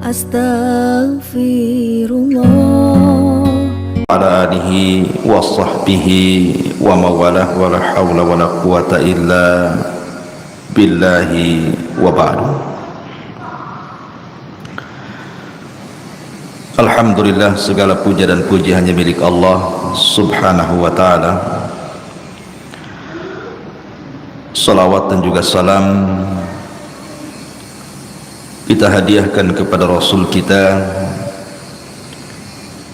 Astaghfirullah. Ala alihi wa sahbihi wa mawalah wa la hawla wa la quwata illa billahi wa ba'du. Alhamdulillah, segala puja dan puji hanya milik Allah subhanahu wa ta'ala. Salawat dan juga salam kita hadiahkan kepada Rasul kita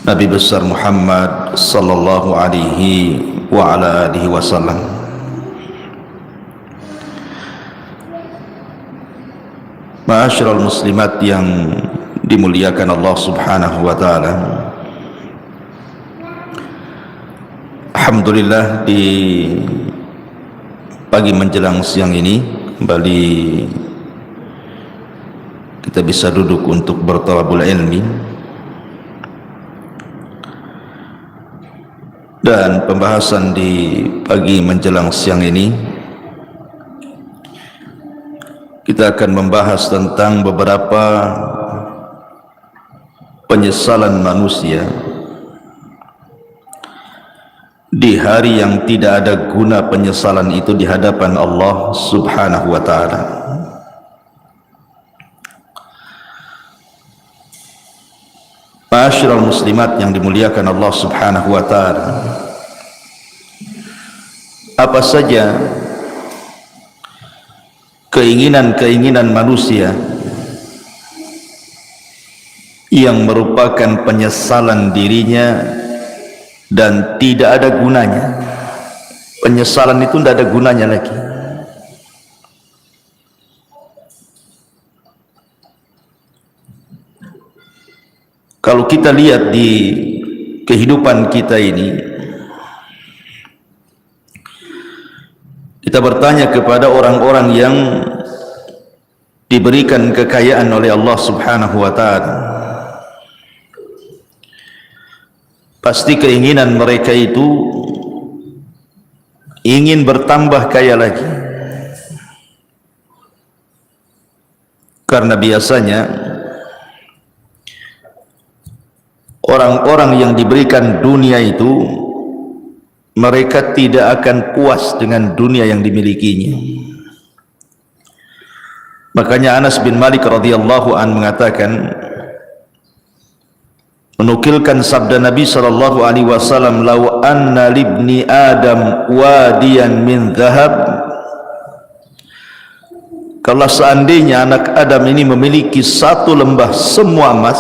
Nabi besar Muhammad sallallahu alaihi wa ala alihi wasallam. Ma'asyiral muslimat yang dimuliakan Allah subhanahu wa ta'ala, alhamdulillah di pagi menjelang siang ini kembali kita bisa duduk untuk bertalabul ilmi, dan pembahasan di pagi menjelang siang ini kita akan membahas tentang beberapa penyesalan manusia di hari yang tidak ada guna penyesalan itu di hadapan Allah subhanahu wa ta'ala. Ma'asyiral muslimat yang dimuliakan Allah subhanahu wa ta'ala, apa saja keinginan-keinginan manusia yang merupakan penyesalan dirinya dan tidak ada gunanya. Penyesalan itu tidak ada gunanya lagi. Kalau kita lihat di kehidupan kita ini, kita bertanya kepada orang-orang yang diberikan kekayaan oleh Allah subhanahu wa ta'ala, pasti keinginan mereka itu ingin bertambah kaya lagi. Karena biasanya orang-orang yang diberikan dunia itu mereka tidak akan puas dengan dunia yang dimilikinya. Makanya Anas bin Malik radhiyallahu an mengatakan, menukilkan sabda Nabi sallallahu alaihi wasallam, "Lau anna libni Adam wadiyan min dhahab." Kalau seandainya anak Adam ini memiliki satu lembah semua emas,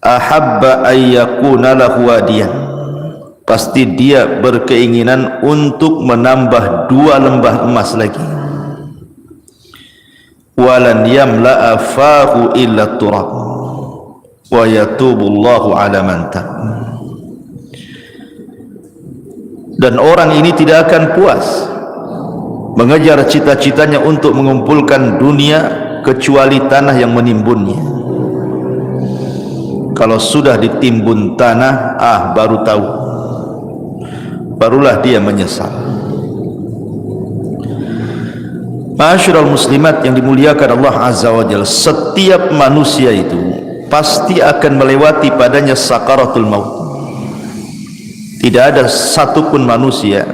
ahabba ayyakuna lahu wadiyan, pasti dia berkeinginan untuk menambah 2 lembah emas lagi. Walan yamla'a fahu illa turab wa yatubullahu ala man tab. Dan orang ini tidak akan puas mengejar cita-citanya untuk mengumpulkan dunia kecuali tanah yang menimbunnya. Kalau sudah ditimbun tanah, baru tahu, barulah dia menyesal. Ma'asyiral muslimat yang dimuliakan Allah azza wa jalla, setiap manusia itu pasti akan melewati padanya sakaratul maut. Tidak ada satupun manusia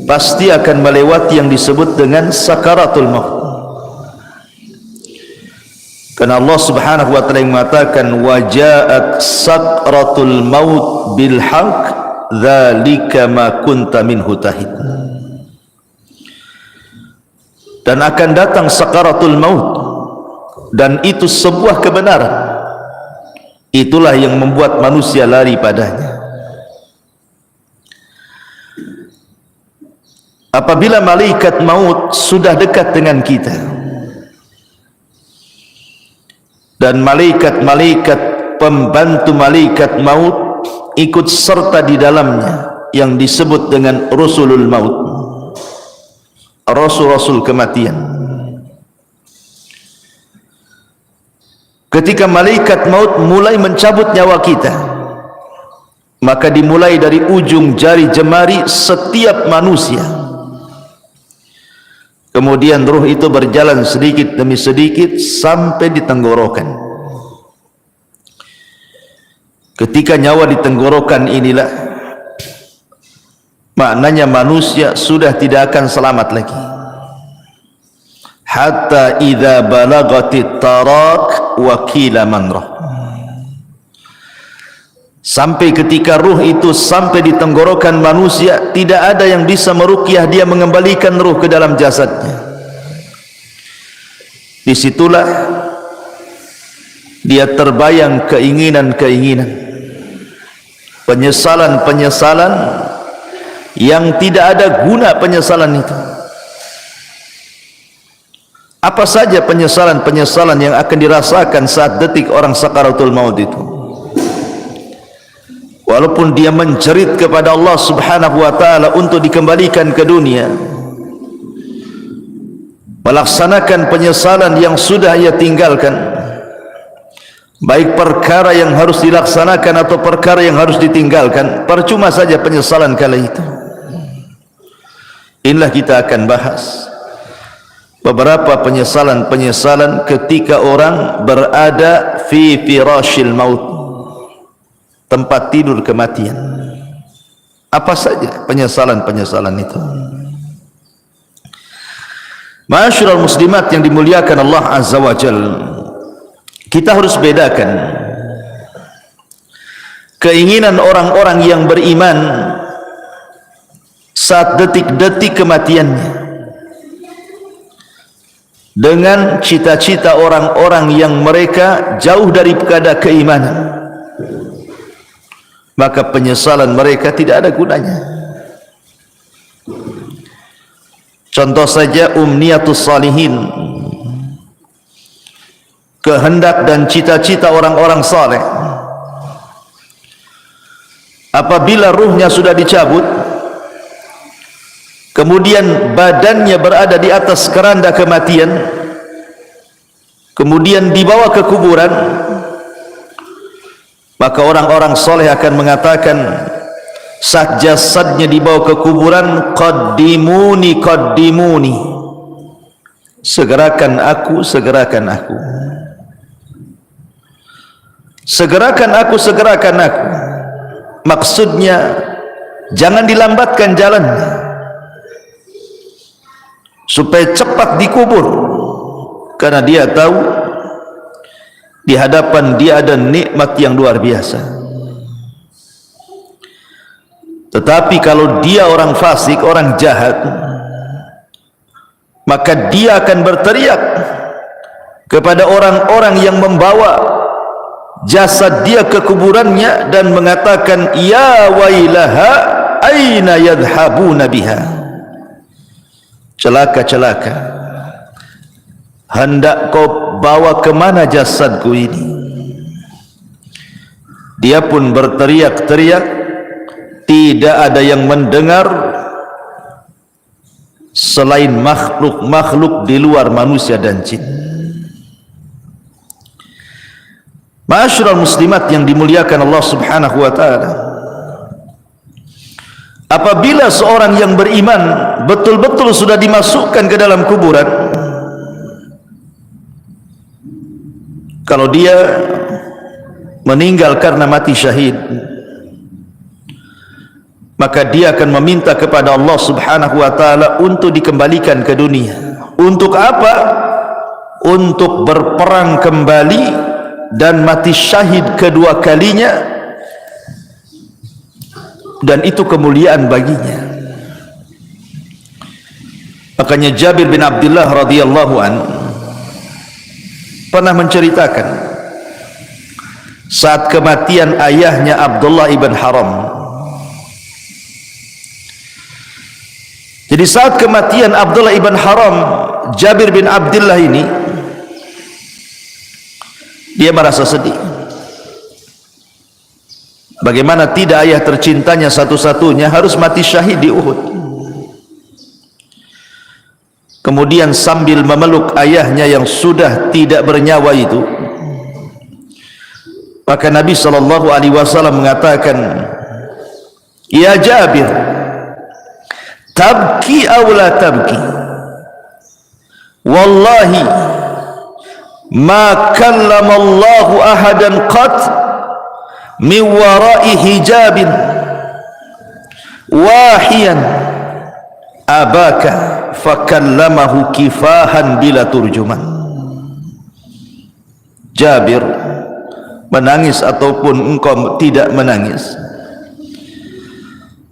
pasti akan melewati yang disebut dengan sakaratul maut. Karena Allah subhanahu wa ta'ala mengatakan, wajaat sakratul maut bil haq dzalika ma kunta minhu tahid. Dan akan datang sakaratul maut, dan itu sebuah kebenaran. Itulah yang membuat manusia lari padanya. Apabila malaikat maut sudah dekat dengan kita, dan malaikat-malaikat pembantu malaikat maut ikut serta di dalamnya yang disebut dengan rusulul maut, rasul-rasul kematian. Ketika malaikat maut mulai mencabut nyawa kita, maka dimulai dari ujung jari jemari setiap manusia Kemudian ruh itu berjalan sedikit demi sedikit sampai di tenggorokan. Ketika nyawa di tenggorokan inilah, maknanya manusia sudah tidak akan selamat lagi. Hatta idza balagatit tarak wa qila man rah. Sampai ketika ruh itu sampai di tenggorokan manusia, tidak ada yang bisa meruqyah dia, mengembalikan ruh ke dalam jasadnya. Disitulah dia terbayang keinginan-keinginan, penyesalan-penyesalan yang tidak ada guna penyesalan itu. Apa saja penyesalan-penyesalan yang akan dirasakan saat detik orang sakaratul maut itu? Walaupun dia menjerit kepada Allah Subhanahu wa ta'ala untuk dikembalikan ke dunia, melaksanakan penyesalan yang sudah ia tinggalkan, baik perkara yang harus dilaksanakan atau perkara yang harus ditinggalkan, percuma saja penyesalan kala itu. Inilah kita akan bahas beberapa penyesalan-penyesalan ketika orang berada fi firashil maut, tempat tidur kematian. Apa saja penyesalan-penyesalan itu? Ma'asyiral muslimat yang dimuliakan Allah Azza wa Jalla, kita harus bedakan keinginan orang-orang yang beriman saat detik-detik kematiannya dengan cita-cita orang-orang yang mereka jauh daripada keimanan. Maka penyesalan mereka tidak ada gunanya. Contoh saja umniyatus salihin, kehendak dan cita-cita orang-orang saleh. Apabila ruhnya sudah dicabut, kemudian badannya berada di atas keranda kematian, kemudian dibawa ke kuburan, maka orang-orang soleh akan mengatakan saat jasadnya dibawa ke kuburan, qaddimuni qaddimuni, segerakan aku, segerakan aku, segerakan aku, segerakan aku. Maksudnya jangan dilambatkan jalannya supaya cepat dikubur, karena dia tahu di hadapan dia ada nikmat yang luar biasa. Tetapi kalau dia orang fasik, orang jahat, maka dia akan berteriak kepada orang-orang yang membawa jasad dia ke kuburannya dan mengatakan, ya wailaha aina yadhhabuna biha. Celaka, celaka, hendak kau bawa kemana jasadku ini? Dia pun berteriak-teriak, tidak ada yang mendengar selain makhluk-makhluk di luar manusia dan jin. Ma'asyiral muslimat yang dimuliakan Allah Subhanahu wa ta'ala, apabila seorang yang beriman betul-betul sudah dimasukkan ke dalam kuburan, kalau dia meninggal karena mati syahid, maka dia akan meminta kepada Allah Subhanahu wa ta'ala untuk dikembalikan ke dunia. Untuk apa? Untuk berperang kembali dan mati syahid kedua kalinya, dan itu kemuliaan baginya. Makanya Jabir bin Abdullah radhiyallahu anhu pernah menceritakan saat kematian ayahnya Abdullah ibn Haram. Jadi saat kematian Abdullah ibn Haram, Jabir bin Abdullah ini dia merasa sedih. Bagaimana tidak ayah tercintanya satu-satunya harus mati syahid di Uhud. Kemudian sambil memeluk ayahnya yang sudah tidak bernyawa itu, maka Nabi SAW mengatakan, ya Jabir, tabki aw la tabki, wallahi ma kallama Allahu ahadan qat min wara'i hijabin wahiyan abaka fakallamahu kifahan bila turjuman. Jabir, menangis ataupun engkau tidak menangis,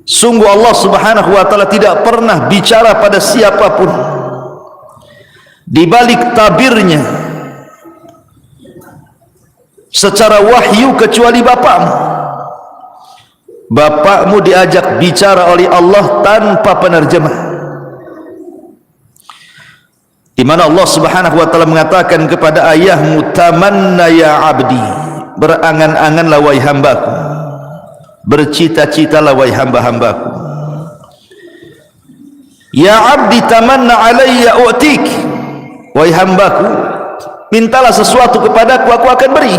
sungguh Allah subhanahu wa ta'ala tidak pernah bicara pada siapapun di balik tabirnya secara wahyu kecuali bapakmu. Bapakmu diajak bicara oleh Allah tanpa penerjemah, di mana Allah subhanahu wa ta'ala mengatakan kepada ayahmu, tamanna ya abdi, berangan-anganlah wahai hambaku, bercita-citalah wahai hamba-hambaku. Ya abdi tamanna alayya u'tik, wahai hambaku, mintalah sesuatu kepadaku, aku akan beri.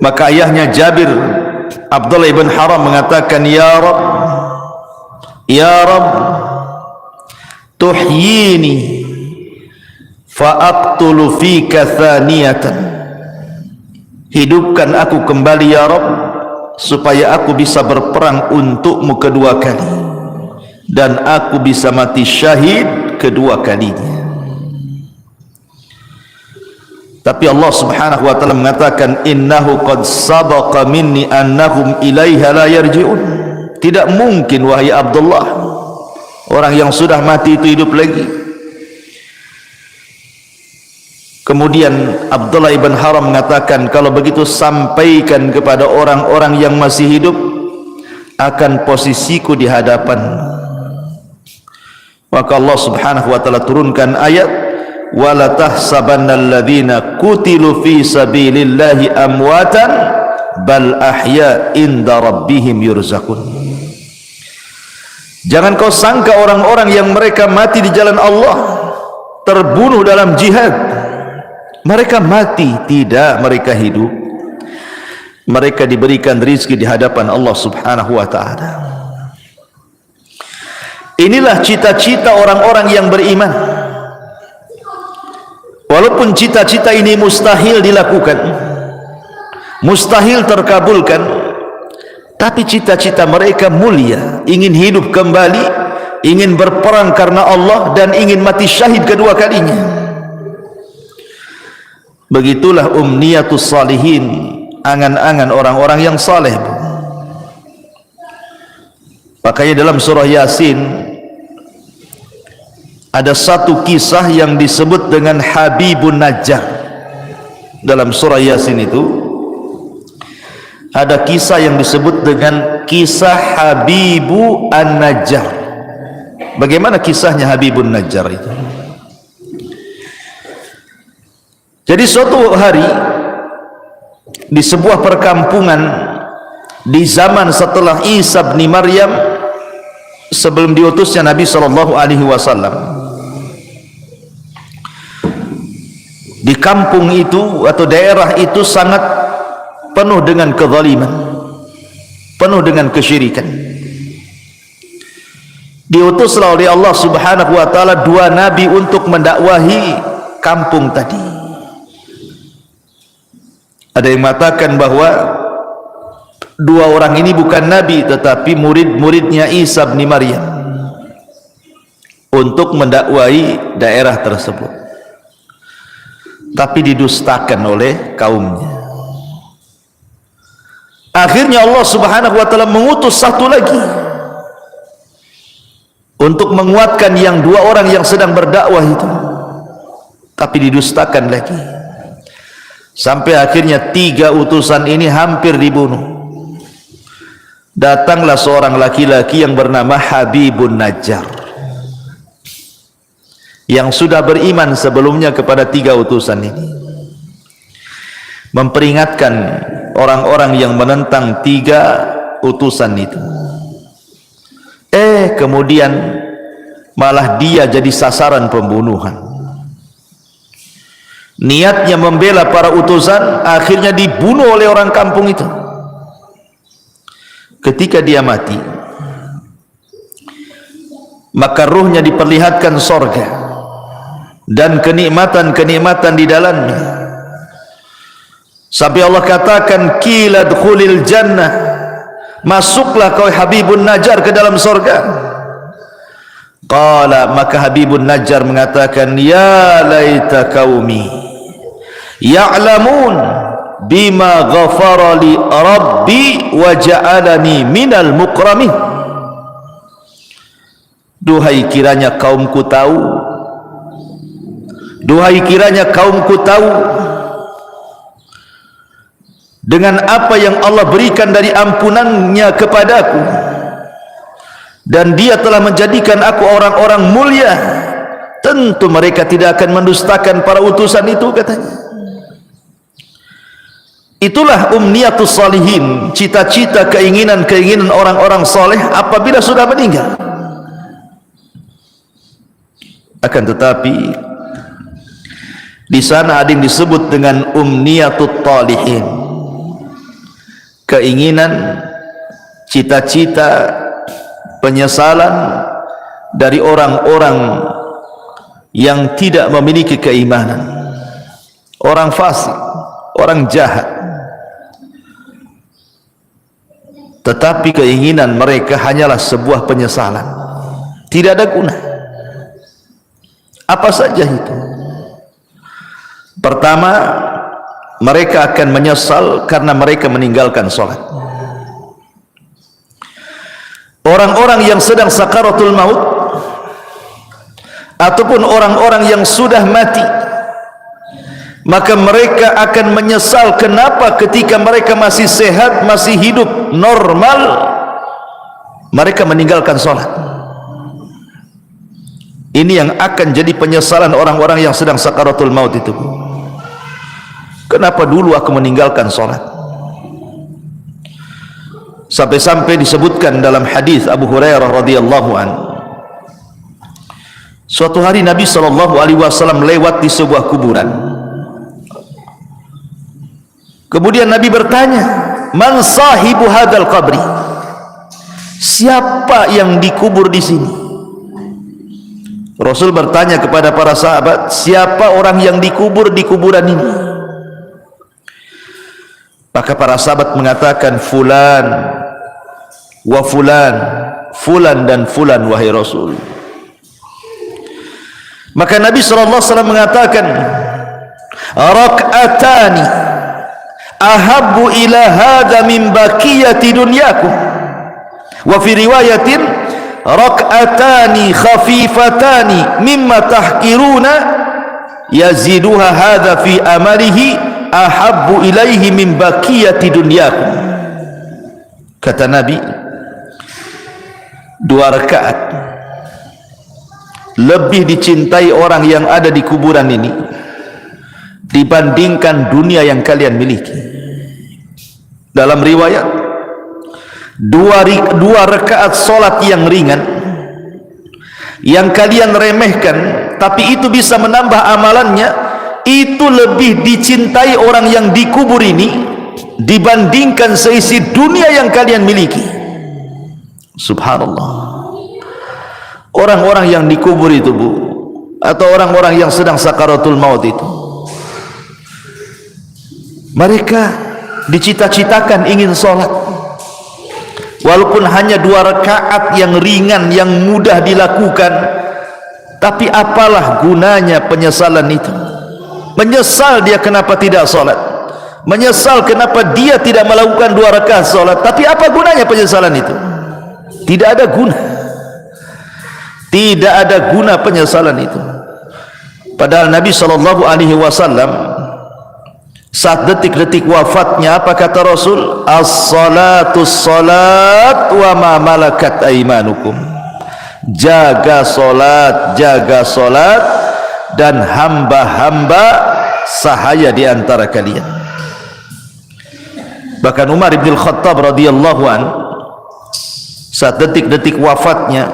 Maka ayahnya Jabir, Abdullah ibn Haram, mengatakan, ya Rabb, ya Rabb, tuhyini fa'aqtulu fika thaniyatan, hidupkan aku kembali ya Rabb, supaya aku bisa berperang untukmu kedua kali, dan aku bisa mati syahid kedua kalinya. Tapi Allah subhanahu wa ta'ala mengatakan, innahu qad sabaqa minni annahum ilaiha la yarji'un. Tidak mungkin wahai Abdullah, orang yang sudah mati itu hidup lagi. Kemudian Abdullah ibn Haram mengatakan, kalau begitu sampaikan kepada orang-orang yang masih hidup akan posisiku di hadapan. Maka Allah subhanahu wa ta'ala turunkan ayat, wala tahsabannal ladzina qutilu fi sabilillahi amwatan bal ahya inda rabbihim yurzaqun. Jangan kau sangka orang-orang yang mereka mati di jalan Allah, terbunuh dalam jihad, mereka mati. Tidak, mereka hidup. Mereka diberikan rizki di hadapan Allah subhanahu wa ta'ala. Inilah cita-cita orang-orang yang beriman. Walaupun cita-cita ini mustahil dilakukan, mustahil terkabulkan, tapi cita-cita mereka mulia, ingin hidup kembali, ingin berperang karena Allah, dan ingin mati syahid kedua kalinya. Begitulah umniyatus salihin, angan-angan orang-orang yang saleh. Makanya dalam surah Yasin ada satu kisah yang disebut dengan Habibun Najjar. Dalam surah Yasin itu ada kisah yang disebut dengan kisah Habibu An-Najjar. Bagaimana kisahnya Habibun Najjar itu? Jadi suatu hari di sebuah perkampungan di zaman setelah Isa bin Maryam, sebelum diutusnya Nabi SAW, di kampung itu atau daerah itu sangat penuh dengan kezaliman, penuh dengan kesyirikan. Diutuslah oleh Allah subhanahu wa ta'ala dua nabi untuk mendakwahi kampung tadi. Ada yang mengatakan bahwa dua orang ini bukan nabi, tetapi murid-muridnya Isa bin Maryam, untuk mendakwahi daerah tersebut, tapi didustakan oleh kaumnya. Akhirnya Allah subhanahu wa ta'ala mengutus satu lagi untuk menguatkan yang dua orang yang sedang berdakwah itu, tapi didustakan lagi, sampai akhirnya tiga utusan ini hampir dibunuh. Datanglah seorang laki-laki yang bernama Habibun Najjar, yang sudah beriman sebelumnya kepada tiga utusan ini, memperingatkan orang-orang yang menentang tiga utusan itu. Kemudian malah dia jadi sasaran pembunuhan. Niatnya membela para utusan, akhirnya dibunuh oleh orang kampung itu. Ketika dia mati, maka ruhnya diperlihatkan sorga dan kenikmatan-kenikmatan di dalamnya, sampai Allah katakan qila dkhulil jannah, masuklah kau Habibun Najjar ke dalam sorga. Qala, maka Habibun Najjar mengatakan, ya laita qaumi ya'lamun bima ghafara li rabbi wa ja'alani minal mukramin. Duhai kiranya kaumku tahu, duhai kiranya kaumku tahu dengan apa yang Allah berikan dari ampunannya kepadaku, dan dia telah menjadikan aku orang-orang mulia. Tentu mereka tidak akan mendustakan para utusan itu, katanya. Itulah umniyatus salihin, cita-cita, keinginan-keinginan orang-orang soleh apabila sudah meninggal. Akan tetapi di sana ada yang disebut dengan umniyatut talihin, keinginan, cita-cita, penyesalan dari orang-orang yang tidak memiliki keimanan, orang fasik, orang jahat. Tetapi keinginan mereka hanyalah sebuah penyesalan, tidak ada guna. Apa saja itu? Pertama, mereka akan menyesal karena mereka meninggalkan sholat. Orang-orang yang sedang sakaratul maut ataupun orang-orang yang sudah mati, maka mereka akan menyesal kenapa ketika mereka masih sehat, masih hidup normal, mereka meninggalkan sholat. Ini yang akan jadi penyesalan orang-orang yang sedang sakaratul maut itu. Kenapa dulu aku meninggalkan sholat? Sampai-sampai disebutkan dalam hadis Abu Hurairah radhiyallahu an, suatu hari Nabi SAW lewat di sebuah kuburan. Kemudian Nabi bertanya, man sahibu hadal qabri, siapa yang dikubur di sini? Rasul bertanya kepada para sahabat, siapa orang yang dikubur di kuburan ini? Maka para sahabat mengatakan, fulan wa fulan, fulan dan fulan wahai Rasul. Maka Nabi SAW mengatakan, rak'atani ahabbu ila hadha min baqiyati dunyakum, wa fi riwayatin rak'atani khafifatani mimma tahqiruna yaziduha hadha fi amalihi ahabbu ilaihi min baqiyati dunyakum. Kata Nabi, 2 rakaat lebih dicintai orang yang ada di kuburan ini dibandingkan dunia yang kalian miliki. Dalam riwayat, 2 rakaat solat yang ringan yang kalian remehkan, tapi itu bisa menambah amalannya, itu lebih dicintai orang yang dikubur ini dibandingkan seisi dunia yang kalian miliki. Subhanallah. Orang-orang yang dikubur itu, Bu, atau orang-orang yang sedang sakaratul maut itu, mereka dicita-citakan ingin sholat, walaupun hanya 2 rakaat yang ringan, yang mudah dilakukan. Tapi apalah gunanya penyesalan itu? Menyesal dia kenapa tidak sholat, menyesal kenapa dia tidak melakukan 2 rakaat sholat. Tapi apa gunanya penyesalan itu? Tidak ada guna. Tidak ada guna penyesalan itu. Padahal Nabi SAW saat detik-detik wafatnya, apa kata Rasul? As-salatu salat wa ma malakat aimanukum. Jaga solat, jaga solat, dan hamba-hamba sahaya di antara kalian. Bahkan Umar bin Khattab radhiyallahu an, saat detik-detik wafatnya,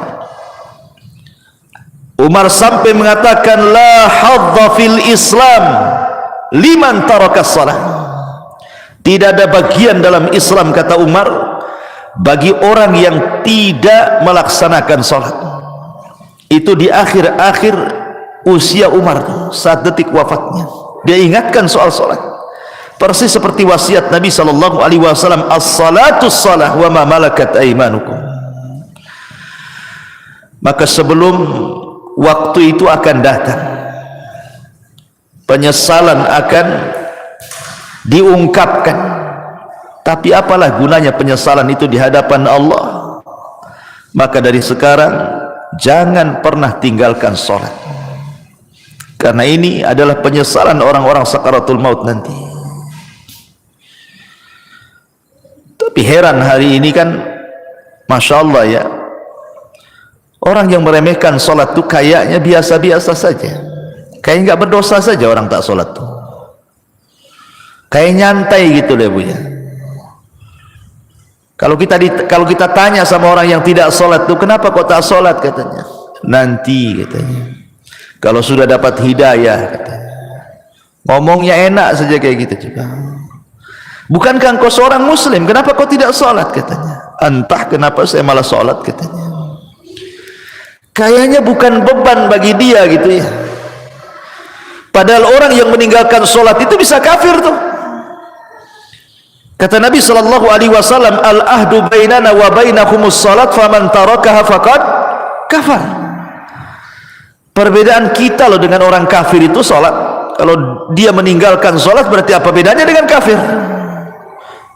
Umar sampai mengatakan, la hadza fil Islam liman tarakas salat. Tidak ada bagian dalam Islam, kata Umar, bagi orang yang tidak melaksanakan salat. itu di akhir-akhir usia Umar, saat detik wafatnya, dia ingatkan soal salat, persis seperti wasiat Nabi sallallahu alaihi wasallam, as-salatu shalah wa ma malakat aymanukum. Maka sebelum waktu itu akan datang, penyesalan akan diungkapkan. Tapi apalah gunanya penyesalan itu di hadapan Allah? Maka dari sekarang jangan pernah tinggalkan salat, karena ini adalah penyesalan orang-orang sakaratul maut nanti. Tapi heran hari ini kan, Masya Allah ya, orang yang meremehkan salat itu kayaknya biasa-biasa saja, kayak nggak berdosa saja orang tak salat tuh, kayak nyantai gitu deh Bu ya. Kalau kita tanya sama orang yang tidak sholat tuh, kenapa kok tak sholat, katanya, nanti katanya kalau sudah dapat hidayah, katanya. Ngomongnya enak saja kayak gitu juga. Bukankah engkau seorang muslim, kenapa kau tidak sholat, katanya. Entah kenapa saya malah sholat, katanya. Kayaknya bukan beban bagi dia gitu ya. Padahal orang yang meninggalkan sholat itu bisa kafir tuh. Kata Nabi sallallahu alaihi wasallam, al-ahdu bainana wa bainakumus salat faman tarakaha faqad kafar. Perbedaan kita loh dengan orang kafir itu salat. Kalau dia meninggalkan salat berarti apa bedanya dengan kafir?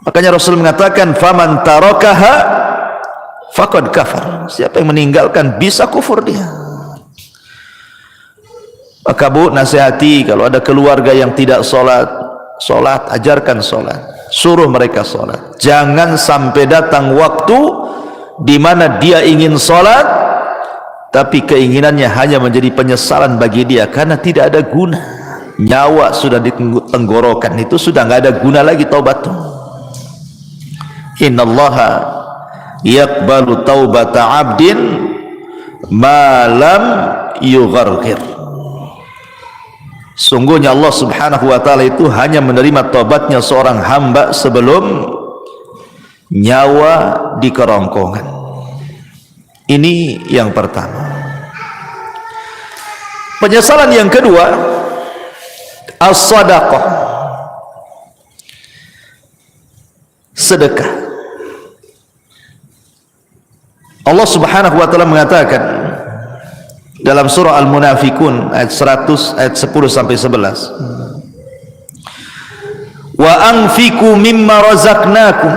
Makanya Rasul mengatakan faman tarakaha faqad kafar. Siapa yang meninggalkan bisa kufur dia. Maka Bu, nasihati kalau ada keluarga yang tidak salat, ajarkan salat. Suruh mereka sholat. Jangan sampai datang waktu di mana dia ingin sholat, tapi keinginannya hanya menjadi penyesalan bagi dia karena tidak ada guna. Nyawa sudah di tenggorokan, itu sudah nggak ada guna lagi taubat. Innallaha yaqbalu taubata abdin ma lam yugharghir. Sungguhnya Allah subhanahu wa ta'ala itu hanya menerima taubatnya seorang hamba sebelum nyawa di kerongkongan. Ini yang pertama. Penyesalan yang kedua, as-sadaqah, sedekah. Allah subhanahu wa ta'ala mengatakan dalam surah Al-Munafikun ayat 100, ayat 10 sampai 11, wa anfiqu mimma razaqnakum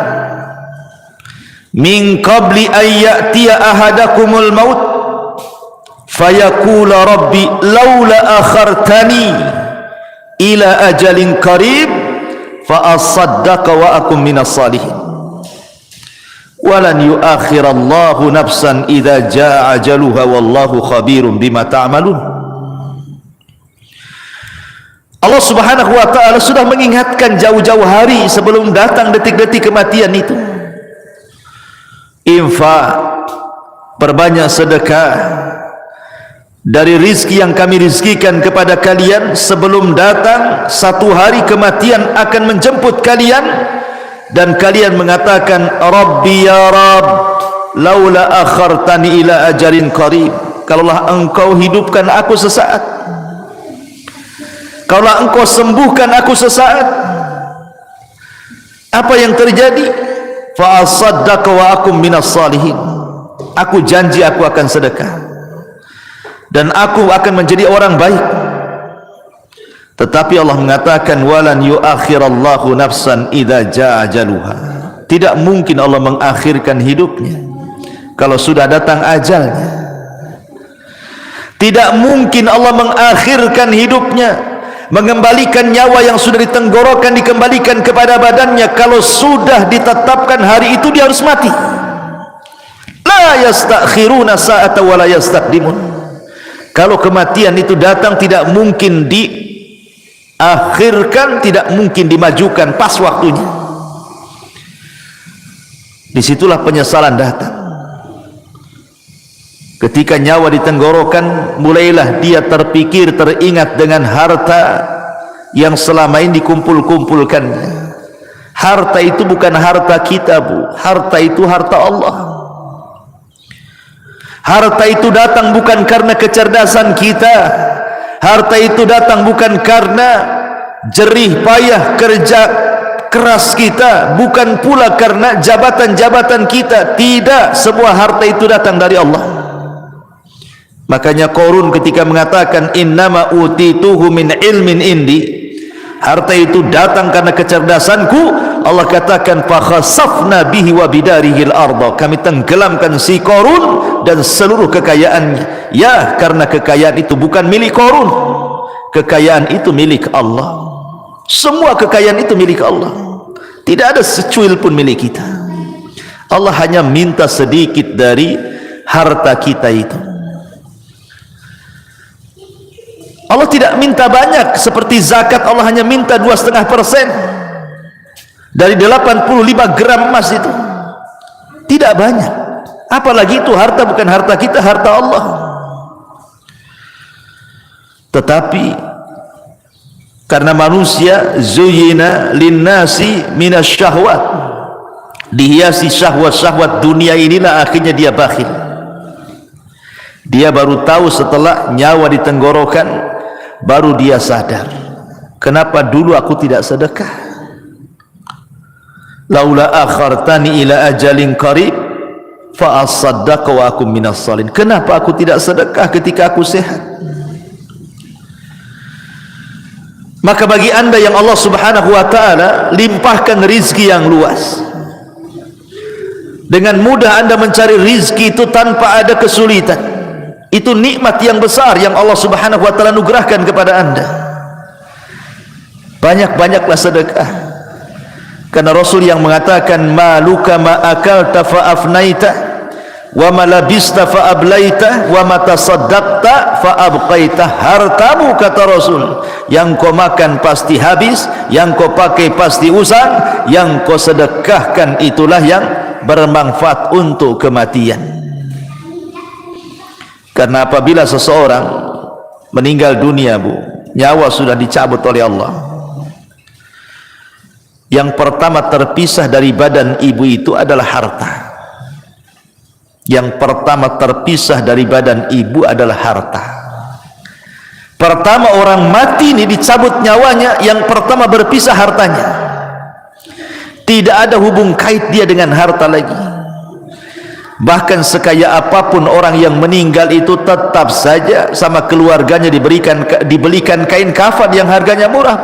min qabli an ya'tiya ahadakumul maut fayaqula rabbi laula akhartani ila ajalin qarib fa asaddaqa wa akum minas salihin walan yuakhirallahu nafsan idza jaa ajaluha wallahu khabirum bima ta'malun. Allah subhanahu wa ta'ala sudah mengingatkan jauh-jauh hari sebelum datang detik-detik kematian itu. Infak, perbanyak sedekah dari rizki yang kami rizkikan kepada kalian sebelum datang satu hari kematian akan menjemput kalian. Dan kalian mengatakan, Rabbi ya Rabb, laula akhartani ila ajalin qarib. Kalaulah engkau hidupkan aku sesaat, kalaulah engkau sembuhkan aku sesaat, apa yang terjadi? Fa asaddaqa wa akum minas salihin. Aku janji aku akan sedekah dan aku akan menjadi orang baik. Tetapi Allah mengatakan walan yuakhirallahu nafsan idza jaa ajaluha. Tidak mungkin Allah mengakhirkan hidupnya kalau sudah datang ajalnya. Tidak mungkin Allah mengakhirkan hidupnya, mengembalikan nyawa yang sudah ditenggorokan dikembalikan kepada badannya kalau sudah ditetapkan hari itu dia harus mati. La yastakhiruna sa'ata wa la yastaqdimun. Kalau kematian itu datang tidak mungkin diakhirkan, tidak mungkin dimajukan pas waktunya. Disitulah penyesalan datang. Ketika nyawa ditenggorokan, mulailah dia terpikir, teringat dengan harta yang selama ini dikumpul-kumpulkannya. Harta itu bukan harta kita, Bu. Harta itu harta Allah. Harta itu datang bukan karena kecerdasan kita, harta itu datang bukan karena jerih payah kerja keras kita, bukan pula karena jabatan-jabatan kita. Tidak, semua harta itu datang dari Allah. Makanya Qarun ketika mengatakan innama utituhu min ilmin indi, harta itu datang karena kecerdasanku, Allah katakan fa khasafna bihi wa bidarihil arda, kami tenggelamkan si Qarun dan seluruh kekayaannya. Ya, karena kekayaan itu bukan milik Qarun, kekayaan itu milik Allah. Semua kekayaan itu milik Allah, tidak ada secuil pun milik kita. Allah hanya minta sedikit dari harta kita itu. Allah tidak minta banyak seperti zakat. Allah hanya minta 2,5% dari 85 gram emas itu. Tidak banyak. Apalagi itu harta bukan harta kita, harta Allah. Tetapi karena manusia zuyina linnasi minasyahwat, dihiasi syahwat-syahwat dunia inilah, akhirnya dia bakhil. Dia baru tahu setelah nyawa di tenggorokan, baru dia sadar, kenapa dulu aku tidak sedekah? Laula akhartani ila ajalin qarib fa asaddaqa wa akum minas salihin. Kenapa aku tidak sedekah ketika aku sehat? Maka bagi anda yang Allah subhanahu wa ta'ala limpahkan rizki yang luas, dengan mudah anda mencari rizki itu tanpa ada kesulitan. Itu nikmat yang besar yang Allah subhanahu wa ta'ala anugerahkan kepada anda. Banyak-banyaklah sedekah, karena Rasul yang mengatakan maluka ma akalta fa afnaita wa ma labista fa ablaita wa ma tasaddaqta fa abqaita. Hartamu, kata Rasul, yang kau makan pasti habis, yang kau pakai pasti usang, yang kau sedekahkan itulah yang bermanfaat untuk kematian. Karena apabila seseorang meninggal dunia, Bu, nyawa sudah dicabut oleh Allah, yang pertama terpisah dari badan ibu itu adalah harta. Yang pertama terpisah dari badan ibu adalah harta. Pertama orang mati ini dicabut nyawanya, yang pertama berpisah hartanya. Tidak ada hubung kait dia dengan harta lagi. Bahkan sekaya apapun orang yang meninggal itu, tetap saja sama keluarganya dibelikan kain kafan yang harganya murah.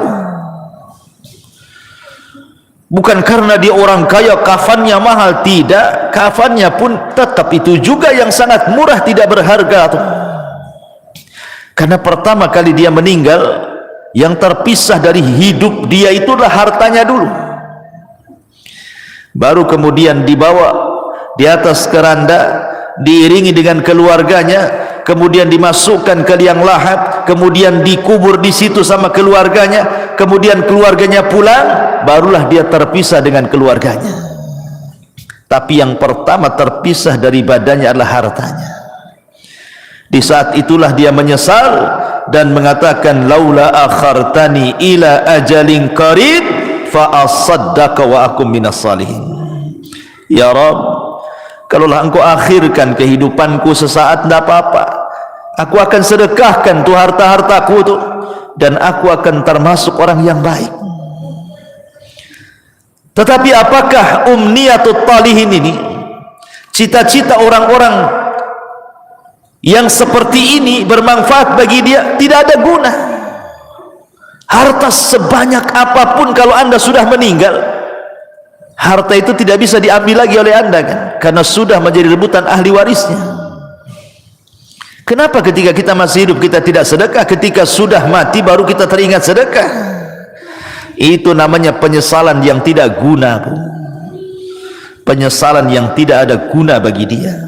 Bukan karena dia orang kaya kafannya mahal, tidak, kafannya pun tetap itu juga yang sangat murah, tidak berharga tuh. Karena pertama kali dia meninggal, yang terpisah dari hidup dia itulah hartanya dulu, baru kemudian dibawa di atas keranda, diiringi dengan keluarganya, kemudian dimasukkan ke liang lahat, kemudian dikubur di situ sama keluarganya, kemudian keluarganya pulang, barulah dia terpisah dengan keluarganya. Tapi yang pertama terpisah dari badannya adalah hartanya. Di saat itulah dia menyesal dan mengatakan laula akhartani ila ajalin qarib fa asaddaqa wa akum minas salihin. Ya Rabb, kalaulah engkau akhirkan kehidupanku sesaat, tidak apa-apa, aku akan sedekahkan tuh harta-hartaku tuh, dan aku akan termasuk orang yang baik. Tetapi apakah umniyatut talihin ini, cita-cita orang-orang yang seperti ini bermanfaat bagi dia? Tidak ada guna. Harta sebanyak apapun kalau anda sudah meninggal, harta itu tidak bisa diambil lagi oleh anda, kan? Karena sudah menjadi rebutan ahli warisnya. Kenapa ketika kita masih hidup kita tidak sedekah? Ketika sudah mati baru kita teringat sedekah. Itu namanya penyesalan yang tidak guna, Bu. Penyesalan yang tidak ada guna bagi dia.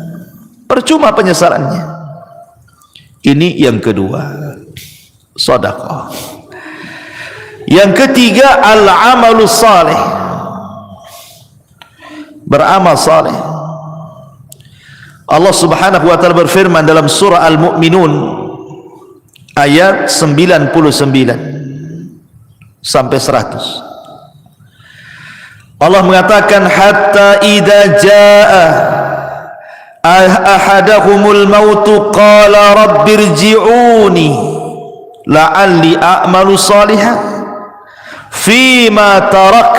Percuma penyesalannya. Ini yang kedua, sedekah. Yang ketiga, al-amalus salih, beramal saleh. Allah subhanahu wa ta'ala berfirman dalam surah Al-Mu'minun ayat 99 sampai 100. Allah mengatakan hatta idza jaa ahadahumul mautu qala rabbirji'uni la'alli a'malu salihan fima tarak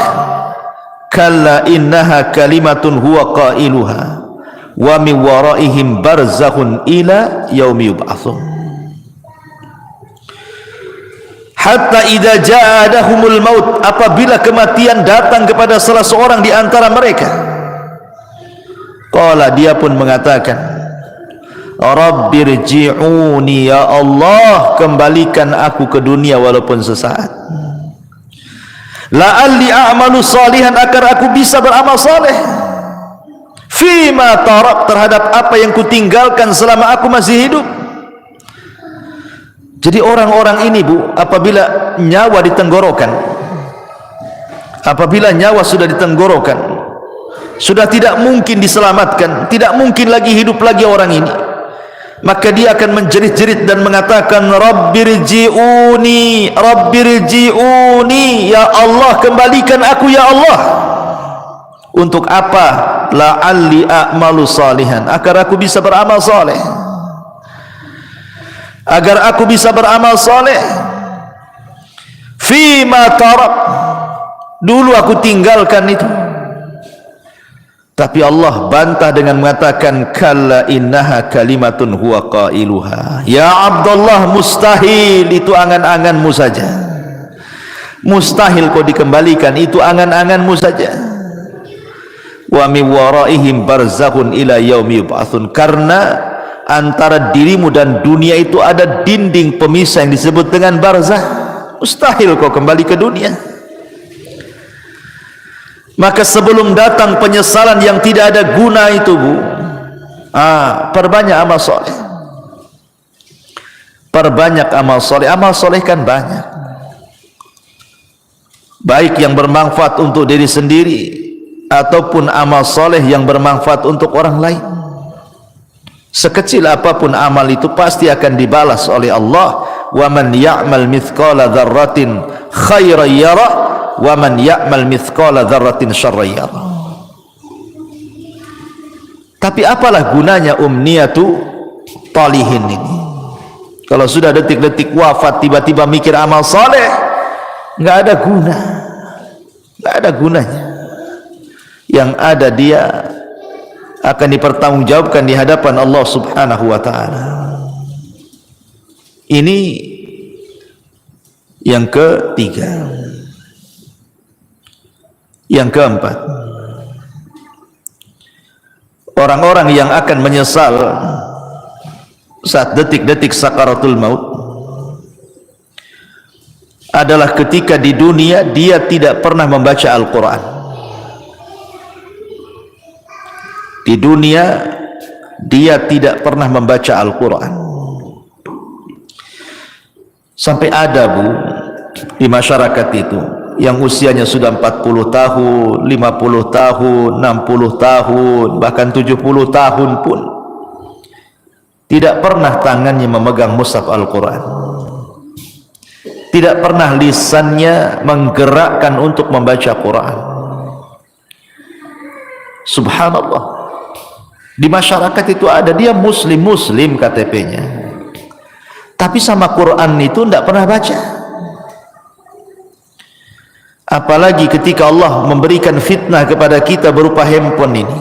kalla innaha kalimatun huwa qailuha wa min waraihim barzakhun ila yaumi yub'atsun hatta idza ja'adahumul maut, apabila kematian datang kepada salah seorang di antara mereka, qala, dia pun mengatakan, rabbirji'uni, ya Allah, kembalikan aku ke dunia walaupun sesaat, la'alli a'malu salihan, agar aku bisa beramal saleh, fima tarak, terhadap apa yang kutinggalkan selama aku masih hidup. Jadi orang-orang ini, Bu, apabila nyawa ditenggorokan, apabila nyawa sudah ditenggorokan, sudah tidak mungkin diselamatkan, tidak mungkin lagi hidup lagi orang ini, maka dia akan menjerit-jerit dan mengatakan, rabbirji'uni, rabbirji'uni, ya Allah, kembalikan aku ya Allah. Untuk apa? La'alli a'malu salihan, agar aku bisa beramal saleh, agar aku bisa beramal saleh. Fima tarak, dulu aku tinggalkan itu. Tapi Allah bantah dengan mengatakan, kalla innaha kalimatun huwa qailuha, ya Abdullah, mustahil, itu angan-anganmu saja, mustahil kau dikembalikan, itu angan-anganmu saja. Wa min waraihim barzakhun ila yaumi yub'atsun, karena antara dirimu dan dunia itu ada dinding pemisah yang disebut dengan barzah, mustahil kau kembali ke dunia. Maka sebelum datang penyesalan yang tidak ada guna itu, Bu, perbanyak amal soleh, perbanyak amal soleh. Amal soleh kan banyak, baik yang bermanfaat untuk diri sendiri ataupun amal soleh yang bermanfaat untuk orang lain. Sekecil apapun amal itu pasti akan dibalas oleh Allah. Wa man ya'mal mithqala dzarratin khairan yara wa man ya'mal mithqala dzarratin syarran yara. Tapi apalah gunanya umniyatu talihin ini? Kalau sudah detik-detik wafat tiba-tiba mikir amal saleh, enggak ada guna, enggak ada gunanya. Yang ada dia akan dipertanggungjawabkan di hadapan Allah Subhanahu wa ta'ala. Ini yang ketiga. Yang keempat, orang-orang yang akan menyesal saat detik-detik sakaratul maut adalah ketika di dunia dia tidak pernah membaca Al-Quran. Di dunia dia tidak pernah membaca Al-Quran. Sampai ada, Bu, di masyarakat itu yang usianya sudah 40 tahun, 50 tahun, 60 tahun, bahkan 70 tahun pun tidak pernah tangannya memegang mushaf Al-Quran, tidak pernah lisannya menggerakkan untuk membaca Quran. Subhanallah. Di masyarakat itu ada, dia muslim KTP-nya, tapi sama Quran itu tidak pernah baca. Apalagi ketika Allah memberikan fitnah kepada kita berupa handphone ini,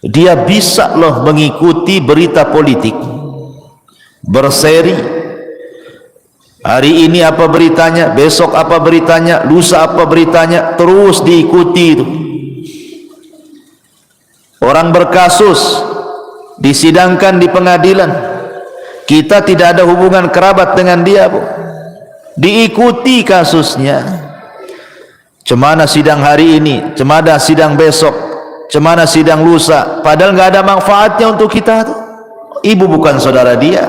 dia bisa loh mengikuti berita politik, berseri, hari ini apa beritanya, besok apa beritanya, lusa apa beritanya, terus diikuti itu. Orang berkasus disidangkan di pengadilan, kita tidak ada hubungan kerabat dengan dia, Bu, diikuti kasusnya. Cemana sidang hari ini, cemana sidang besok, cemana sidang lusa, padahal nggak ada manfaatnya untuk kita tuh. Ibu bukan saudara dia,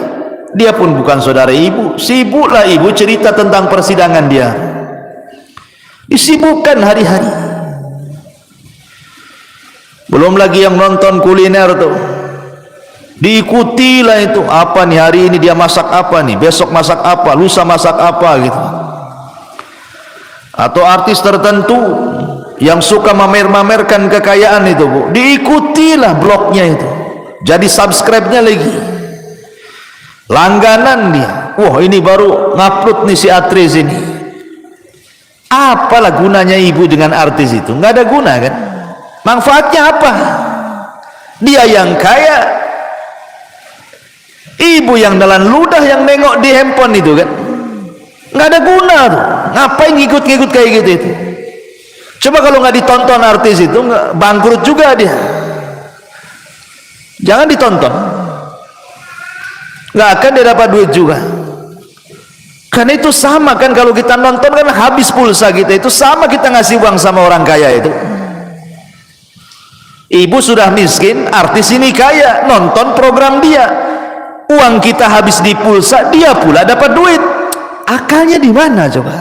dia pun bukan saudara ibu. Sibuklah ibu cerita tentang persidangan dia, disibukkan hari-hari. Belum lagi yang nonton kuliner tuh, diikutilah itu, apa nih hari ini dia masak apa nih, besok masak apa, lusa masak apa gitu. Atau artis tertentu yang suka mamer-mamerkan kekayaan itu, Bu, diikutilah blognya itu, jadi subscribe-nya lagi, langganan dia. Wah, ini baru ngupload nih si artis ini. Apalah gunanya ibu dengan artis itu? Nggak ada guna kan? Manfaatnya apa? Dia yang kaya, ibu yang nelan ludah yang nengok di handphone itu kan, nggak ada guna tuh. Ngapain ngikut-ngikut kayak gitu itu? Coba kalau nggak ditonton artis itu, bangkrut juga dia. Jangan ditonton, nggak akan dia dapat duit juga. Karena itu sama kan, kalau kita nonton kan habis pulsa kita, itu sama kita ngasih uang sama orang kaya itu. Ibu sudah miskin, artis ini kaya, nonton program dia, uang kita habis di pulsa, dia pula dapat duit. Akalnya di mana coba?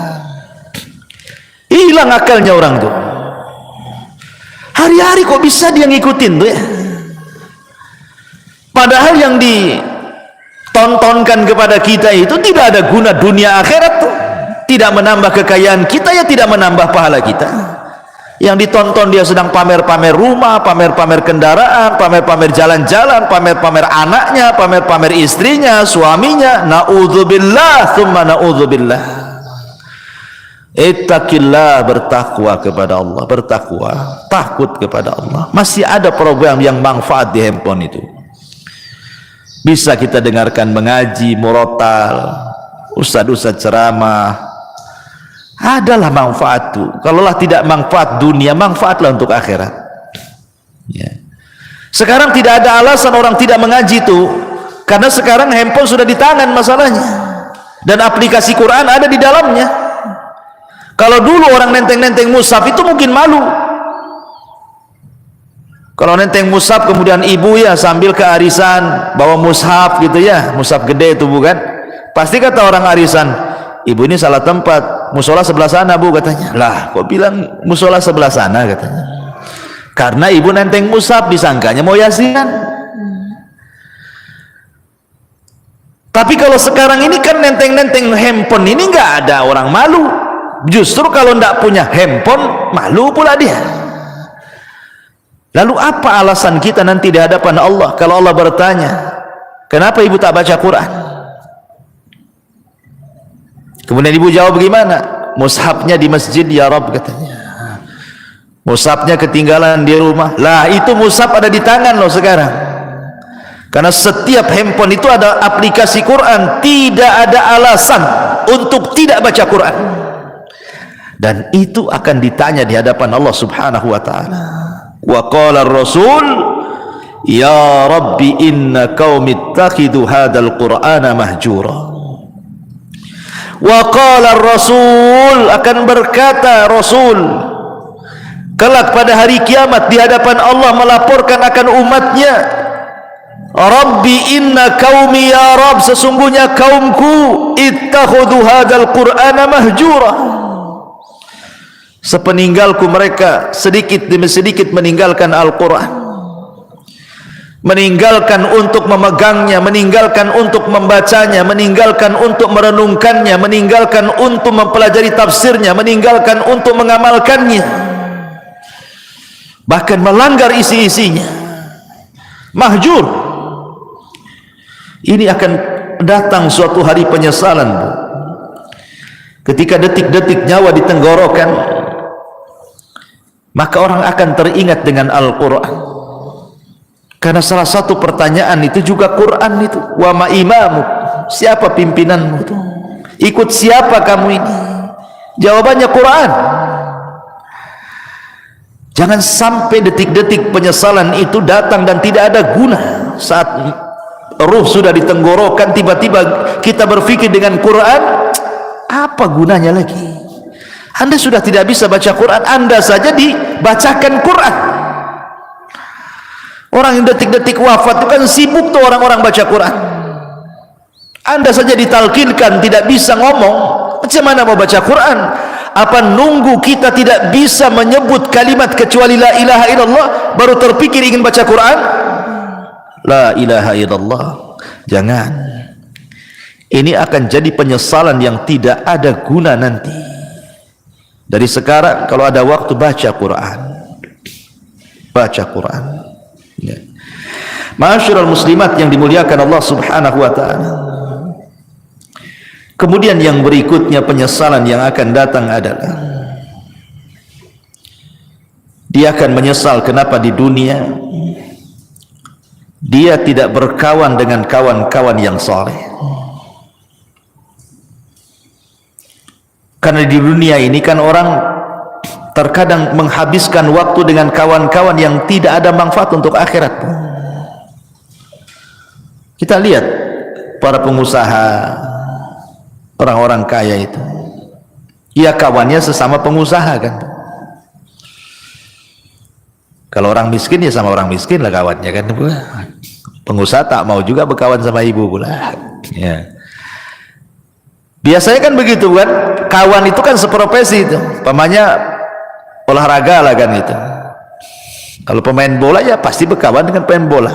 Hilang akalnya orang tuh. Hari-hari kok bisa dia ngikutin tuh ya? Padahal yang ditontonkan kepada kita itu tidak ada guna dunia akhirat tuh. Tidak menambah kekayaan kita, ya tidak menambah pahala kita. Yang ditonton dia sedang pamer-pamer rumah, pamer-pamer kendaraan, pamer-pamer jalan-jalan, pamer-pamer anaknya, pamer-pamer istrinya, suaminya. Na'udzubillah, thumma na'udzubillah. Ittaqillah, bertakwa kepada Allah, bertakwa, takut kepada Allah. Masih ada program yang manfaat di handphone itu. Bisa kita dengarkan mengaji, murotal, ustadz-ustadz ceramah. Adalah manfaat itu. Kalaulah tidak manfaat dunia, manfaatlah untuk akhirat. Ya. Sekarang tidak ada alasan orang tidak mengaji itu, karena sekarang handphone sudah di tangan masalahnya, dan aplikasi Quran ada di dalamnya. Kalau dulu orang nenteng-nenteng mushaf itu mungkin malu. Kalau nenteng mushaf kemudian ibu ya sambil ke arisan bawa mushaf gitu ya, mushaf gede itu bukan, pasti kata orang arisan, ibu ini salah tempat, musola sebelah sana Bu katanya. Lah kok bilang musola sebelah sana katanya? Karena ibu nenteng mushaf, disangkanya mau yasinan. Tapi kalau sekarang ini kan nenteng-nenteng handphone ini nggak ada orang malu. Justru kalau nggak punya handphone malu pula dia. Lalu apa alasan kita nanti di hadapan Allah kalau Allah bertanya, kenapa ibu tak baca Quran? Kemudian ibu jawab bagaimana? Mushafnya di masjid ya Rabb katanya. Mushafnya ketinggalan di rumah. Lah itu mushaf ada di tangan loh sekarang. Karena setiap handphone itu ada aplikasi Quran, tidak ada alasan untuk tidak baca Quran. Dan itu akan ditanya di hadapan Allah Subhanahu wa taala. Wa qala ar-rasul ya rabbi inna qaumi ittakhidhu hadzal qur'ana mahjura. Wa qala ar-rasul, akan berkata Rasul kelak pada hari kiamat di hadapan Allah melaporkan akan umatnya, Rabbi inna qaumi ya Rabb, sesungguhnya kaumku ittakhadhu hadzal qur'ana mahjura. Sepeninggalku mereka sedikit demi sedikit meninggalkan Al-Quran, meninggalkan untuk memegangnya, meninggalkan untuk membacanya, meninggalkan untuk merenungkannya, meninggalkan untuk mempelajari tafsirnya, meninggalkan untuk mengamalkannya, bahkan melanggar isi-isinya. Mahjur. Ini akan datang suatu hari penyesalan, Bu. Ketika detik-detik nyawa di tenggorokan, maka orang akan teringat dengan Al-Quran. Karena salah satu pertanyaan itu juga Quran itu. Wa ma imamu, siapa pimpinanmu itu? Ikut siapa kamu ini? Jawabannya Quran. Jangan sampai detik-detik penyesalan itu datang dan tidak ada guna. Saat ruh sudah di tenggorokan, tiba-tiba kita berpikir dengan Quran, apa gunanya lagi? Anda sudah tidak bisa baca Quran, Anda saja dibacakan Quran. Orang yang detik-detik wafat itu kan sibuk tuh orang-orang baca Quran. Anda saja ditalkinkan tidak bisa ngomong, macam mana mau baca Quran? Apa nunggu kita tidak bisa menyebut kalimat kecuali la ilaha illallah baru terpikir ingin baca Quran? La ilaha illallah. Jangan. Ini akan jadi penyesalan yang tidak ada guna nanti. Dari sekarang kalau ada waktu baca Quran, baca Quran. Ya. Ma'asyiral muslimat yang dimuliakan Allah Subhanahu wa taala. Kemudian yang berikutnya, penyesalan yang akan datang adalah dia akan menyesal kenapa di dunia dia tidak berkawan dengan kawan-kawan yang saleh. Karena di dunia ini kan orang terkadang menghabiskan waktu dengan kawan-kawan yang tidak ada manfaat untuk akhirat. Kita lihat para pengusaha, orang-orang kaya itu, ya kawannya sesama pengusaha kan. Kalau orang miskin ya sama orang miskin lah kawannya kan. Pengusaha tak mau juga berkawan sama ibu pula. Ya. Biasanya kan begitu kan, kawan itu kan seprofesi itu, pamanya olahraga lah kan itu. Kalau pemain bola ya pasti berkawan dengan pemain bola.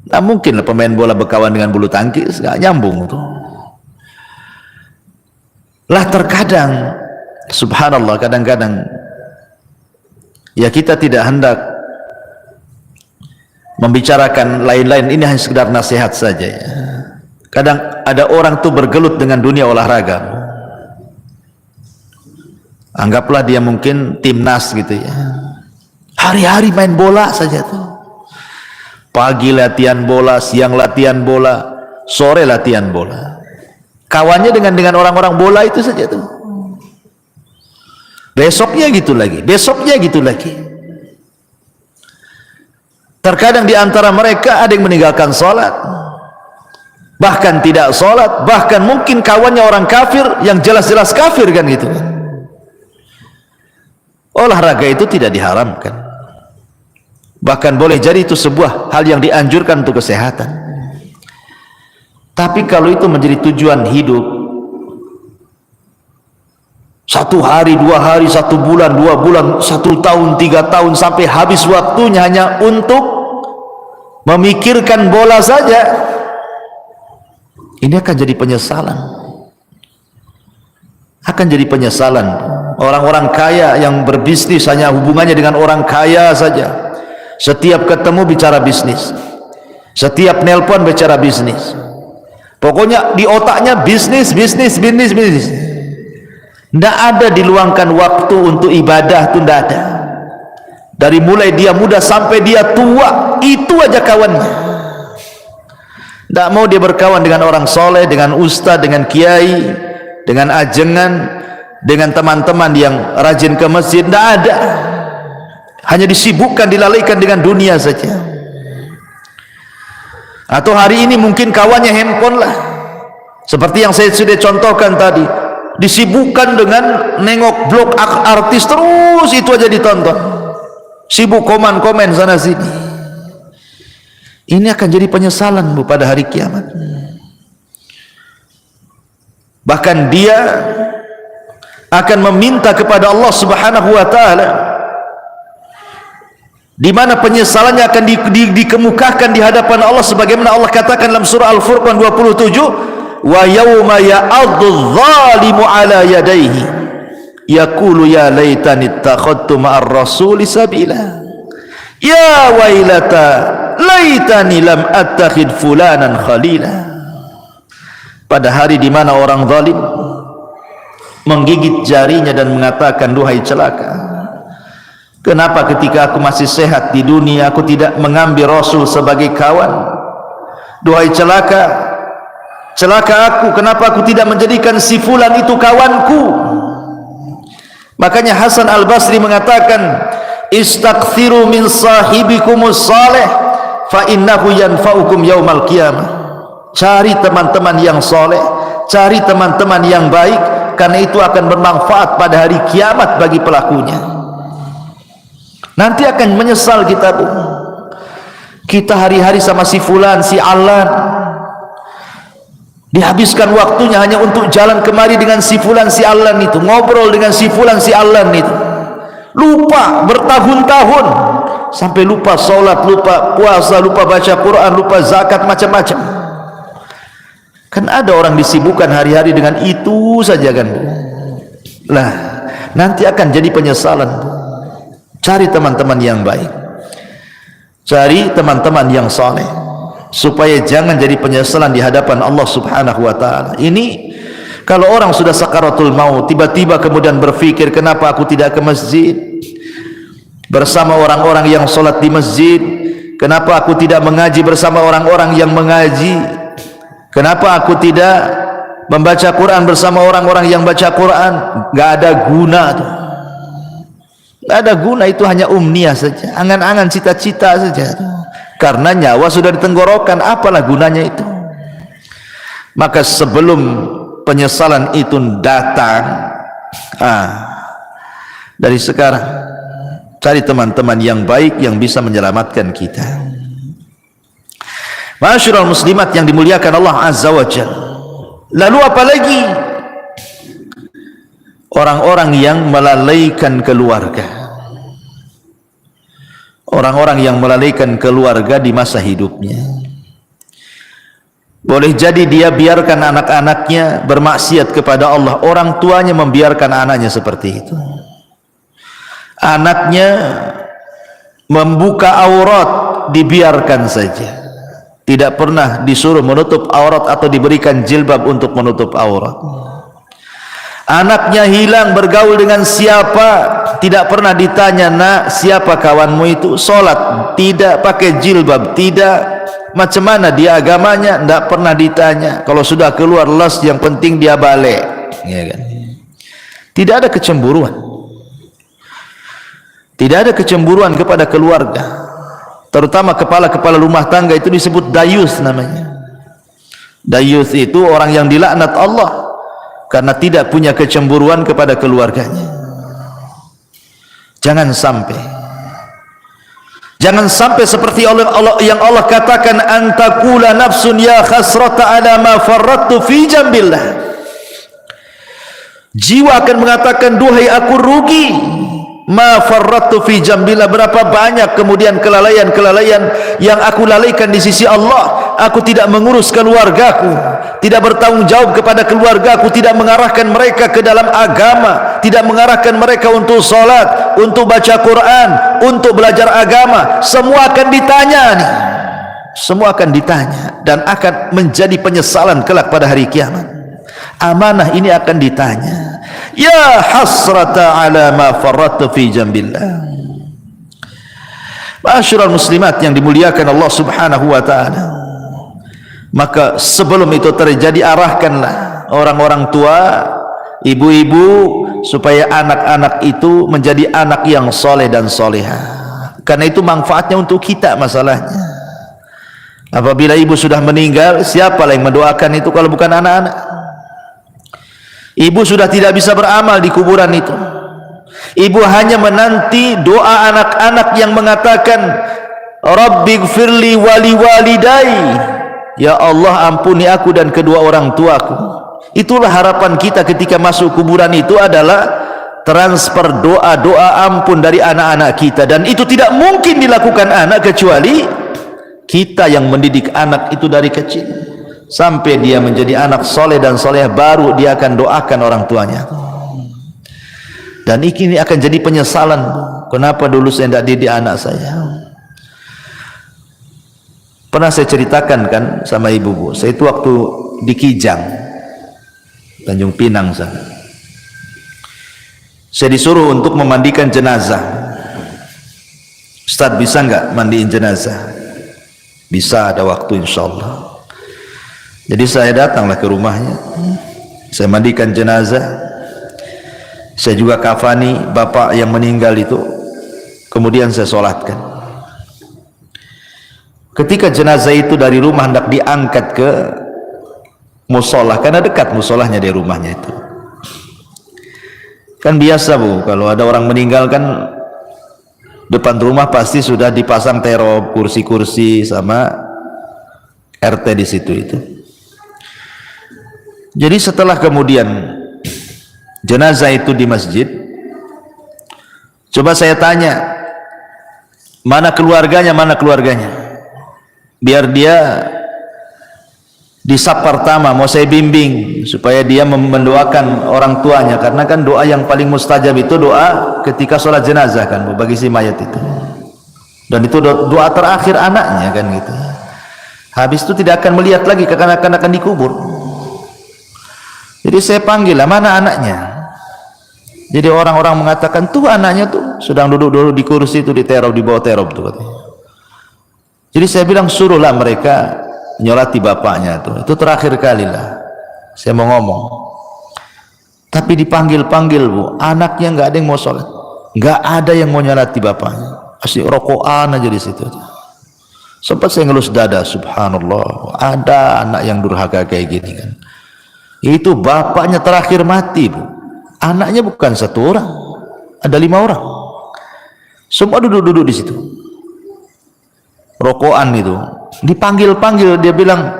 Nah mungkin lah pemain bola berkawan dengan bulu tangkis, gak nyambung tuh. Lah terkadang, subhanallah, kadang-kadang ya kita tidak hendak membicarakan lain-lain, ini hanya sekedar nasihat saja ya. Kadang ada orang tuh bergelut dengan dunia olahraga, anggaplah dia mungkin timnas gitu ya, hari-hari main bola saja tuh, pagi latihan bola, siang latihan bola, sore latihan bola, kawannya dengan orang-orang bola itu saja tuh, besoknya gitu lagi, besoknya gitu lagi. Terkadang di antara mereka ada yang meninggalkan sholat, bahkan tidak sholat, bahkan mungkin kawannya orang kafir yang jelas-jelas kafir kan gitu. Olahraga itu tidak diharamkan, bahkan boleh jadi itu sebuah hal yang dianjurkan untuk kesehatan. Tapi kalau itu menjadi tujuan hidup, 1 hari, 2 hari, 1 bulan, 2 bulan, 1 tahun, 3 tahun, sampai habis waktunya hanya untuk memikirkan bola saja, ini akan jadi penyesalan. Akan jadi penyesalan. Orang-orang kaya yang berbisnis hanya hubungannya dengan orang kaya saja, setiap ketemu bicara bisnis, setiap nelpon bicara bisnis, pokoknya di otaknya bisnis, bisnis, bisnis, bisnis. Tidak ada diluangkan waktu untuk ibadah, itu tidak ada. Dari mulai dia muda sampai dia tua, itu aja kawannya. Tidak mau dia berkawan dengan orang soleh, dengan ustaz, dengan kiai, dengan ajengan, dengan teman-teman yang rajin ke masjid. Tidak ada. Hanya disibukkan, dilalaikan dengan dunia saja. Atau hari ini mungkin kawannya handphone lah, seperti yang saya sudah contohkan tadi, disibukkan dengan nengok blog artis, terus itu aja ditonton, sibuk komen-komen sana sini. Ini akan jadi penyesalan Bu pada hari kiamat. Bahkan dia akan meminta kepada Allah Subhanahu wa taala, di mana penyesalannya akan dikemukakan di hadapan Allah, sebagaimana Allah katakan dalam surah Al-Furqan 27, wa yauma ya'addu dhalimu ala yadayhi yaqulu ya laitani ittakhadtu ma'ar rasuli sabila ya wailata laitani lam attakhid fulanan khalila. Pada hari di mana orang zalim menggigit jarinya dan mengatakan, duhai celaka, kenapa ketika aku masih sehat di dunia aku tidak mengambil Rasul sebagai kawan? Duhai celaka, celaka aku, kenapa aku tidak menjadikan si fulan itu kawanku? Makanya Hasan Al-Basri mengatakan, istaghfiru min sahibikumus salih fa innahu yanfa'ukum yaumal qiyamah. Cari teman-teman yang soleh, cari teman-teman yang baik, karena itu akan bermanfaat pada hari kiamat bagi pelakunya. Nanti akan menyesal kita Bu. Kita hari-hari sama si fulan, si alan, dihabiskan waktunya hanya untuk jalan kemari dengan si fulan, si alan itu, ngobrol dengan si fulan, si alan itu, lupa bertahun-tahun, sampai lupa sholat, lupa puasa, lupa baca Quran, lupa zakat, macam-macam. Kan ada orang disibukkan hari-hari dengan itu saja kan Bu. Lah nanti akan jadi penyesalan. Cari teman-teman yang baik, cari teman-teman yang saleh, supaya jangan jadi penyesalan di hadapan Allah Subhanahu wa ta'ala. Ini kalau orang sudah sakaratul maut, tiba-tiba kemudian berpikir, kenapa aku tidak ke masjid bersama orang-orang yang sholat di masjid, kenapa aku tidak mengaji bersama orang-orang yang mengaji, kenapa aku tidak membaca Quran bersama orang-orang yang baca Quran. Gak ada guna tuh, gak ada guna, itu hanya umniah saja, angan-angan, cita-cita saja, karena nyawa sudah ditenggorokan, apalah gunanya itu. Maka sebelum penyesalan itu datang, dari sekarang cari teman-teman yang baik yang bisa menyelamatkan kita. Ma'asyiral muslimat yang dimuliakan Allah Azza wa Jalla. Lalu apalagi orang-orang yang melalaikan keluarga, orang-orang yang melalaikan keluarga di masa hidupnya. Boleh jadi dia biarkan anak-anaknya bermaksiat kepada Allah, orang tuanya membiarkan anaknya seperti itu. Anaknya membuka aurat, dibiarkan saja, tidak pernah disuruh menutup aurat atau diberikan jilbab untuk menutup aurat. Anaknya hilang, bergaul dengan siapa, tidak pernah ditanya, nak siapa kawanmu itu, sholat tidak, pakai jilbab tidak, macam mana dia agamanya, tidak pernah ditanya. Kalau sudah keluar les, yang penting dia balik, ya kan? Tidak ada kecemburuan, tidak ada kecemburuan kepada keluarga, terutama kepala-kepala rumah tangga. Itu disebut dayus namanya. Dayus itu orang yang dilaknat Allah karena tidak punya kecemburuan kepada keluarganya. Jangan sampai seperti Allah yang Allah katakan, antakula nafsun ya khasrata ala ma farrattu fi jambillah. Jiwa akan mengatakan, duhai aku rugi, ma farrattu fi jambillah, berapa banyak kemudian kelalaian-kelalaian yang aku lalaikan di sisi Allah. Aku tidak mengurus keluargaku, tidak bertanggung jawab kepada keluargaku, tidak mengarahkan mereka ke dalam agama, tidak mengarahkan mereka untuk salat, untuk baca Quran, untuk belajar agama. Semua akan ditanya nih, semua akan ditanya dan akan menjadi penyesalan kelak pada hari kiamat. Amanah ini akan ditanya. Ya hasrata ala ma farrattu fi jambillah. Ma'asyiral muslimat yang dimuliakan Allah Subhanahu wa ta'ala. Maka sebelum itu terjadi, arahkanlah orang-orang tua, ibu-ibu, supaya anak-anak itu menjadi anak yang soleh dan soleha. Karena itu manfaatnya untuk kita. Masalahnya apabila ibu sudah meninggal, siapa yang mendoakan itu kalau bukan anak-anak? Ibu sudah tidak bisa beramal di kuburan itu. Ibu hanya menanti doa anak-anak yang mengatakan, Rabbighfirli wali walidai, ya Allah ampuni aku dan kedua orang tuaku. Itulah harapan kita ketika masuk kuburan itu, adalah transfer doa-doa ampun dari anak-anak kita. Dan itu tidak mungkin dilakukan anak kecuali kita yang mendidik anak itu dari kecil sampai dia menjadi anak soleh dan soleh, baru dia akan doakan orang tuanya. Dan ini akan jadi penyesalan, kenapa dulu saya tidak didik anak saya. Pernah saya ceritakan kan sama ibu, saya itu waktu di Kijang, Tanjung Pinang sana, saya disuruh untuk memandikan jenazah. Ustaz, bisa nggak mandiin jenazah? Bisa, ada waktu insyaallah. Jadi saya datanglah ke rumahnya, saya mandikan jenazah, saya juga kafani bapak yang meninggal itu, kemudian saya sholatkan. Ketika jenazah itu dari rumah hendak diangkat ke musola, karena dekat musolahnya dari rumahnya itu. Kan biasa Bu, kalau ada orang meninggal kan depan rumah pasti sudah dipasang terop, kursi-kursi sama RT di situ itu. Jadi setelah kemudian jenazah itu di masjid, coba saya tanya, mana keluarganya, biar dia di saf pertama mau saya bimbing supaya dia mendoakan orang tuanya, karena kan doa yang paling mustajab itu doa ketika sholat jenazah kan Bu, bagi si mayat itu, dan itu doa terakhir anaknya kan gitu. Habis itu tidak akan melihat lagi kekanak-kanak akan dikubur. Jadi saya panggil lah, mana anaknya? Jadi orang-orang mengatakan tuh anaknya tuh sedang duduk-duduk di kursi itu, di terop, di bawah terop tuh katanya. Jadi saya bilang suruhlah mereka nyolati bapaknya tuh. Itu terakhir kali lah saya mau ngomong. Tapi dipanggil-panggil Bu, anaknya nggak ada yang mau sholat, nggak ada yang mau nyolati bapaknya, asli rokokan aja di situ. Sempat saya ngelus dada, subhanallah, ada anak yang durhaka kayak gini kan. Itu bapaknya terakhir mati Bu, anaknya bukan satu orang, ada 5 orang, semua duduk-duduk di situ, rokokan itu. Dipanggil-panggil, dia bilang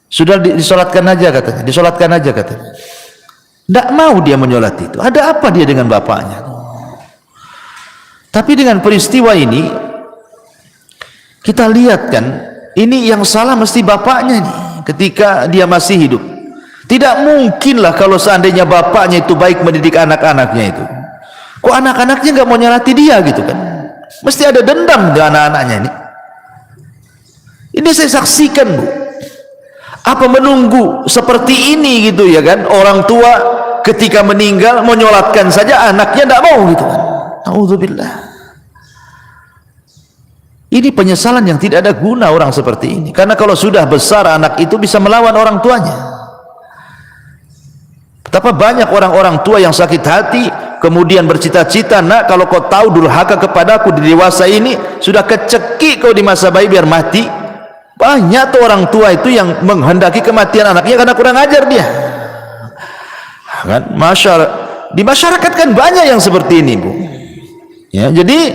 sudah disolatkan aja katanya, disolatkan aja katanya. Tidak mau dia menyolat itu. Ada apa dia dengan bapaknya? Tapi dengan peristiwa ini kita lihat kan, ini yang salah mesti bapaknya nih ketika dia masih hidup. Tidak mungkinlah kalau seandainya bapaknya itu baik mendidik anak-anaknya itu, kok anak-anaknya nggak mau nyolati dia gitu kan? Mesti ada dendam di anak-anaknya ini. Ini saya saksikan Bu. Apa menunggu seperti ini gitu ya kan? Orang tua ketika meninggal menyolatkan saja, anaknya tidak mau gitu kan? Auzubillah. Ini penyesalan yang tidak ada guna orang seperti ini. Karena kalau sudah besar anak itu bisa melawan orang tuanya. Betapa banyak orang-orang tua yang sakit hati kemudian bercita-cita, nak kalau kau tahu durhaka kepadaku di dewasa ini, sudah kecekik kau di masa bayi biar mati. Banyak tuh orang tua itu yang menghendaki kematian anaknya karena kurang ajar dia kan. Di masyarakat kan banyak yang seperti ini Bu ya. Jadi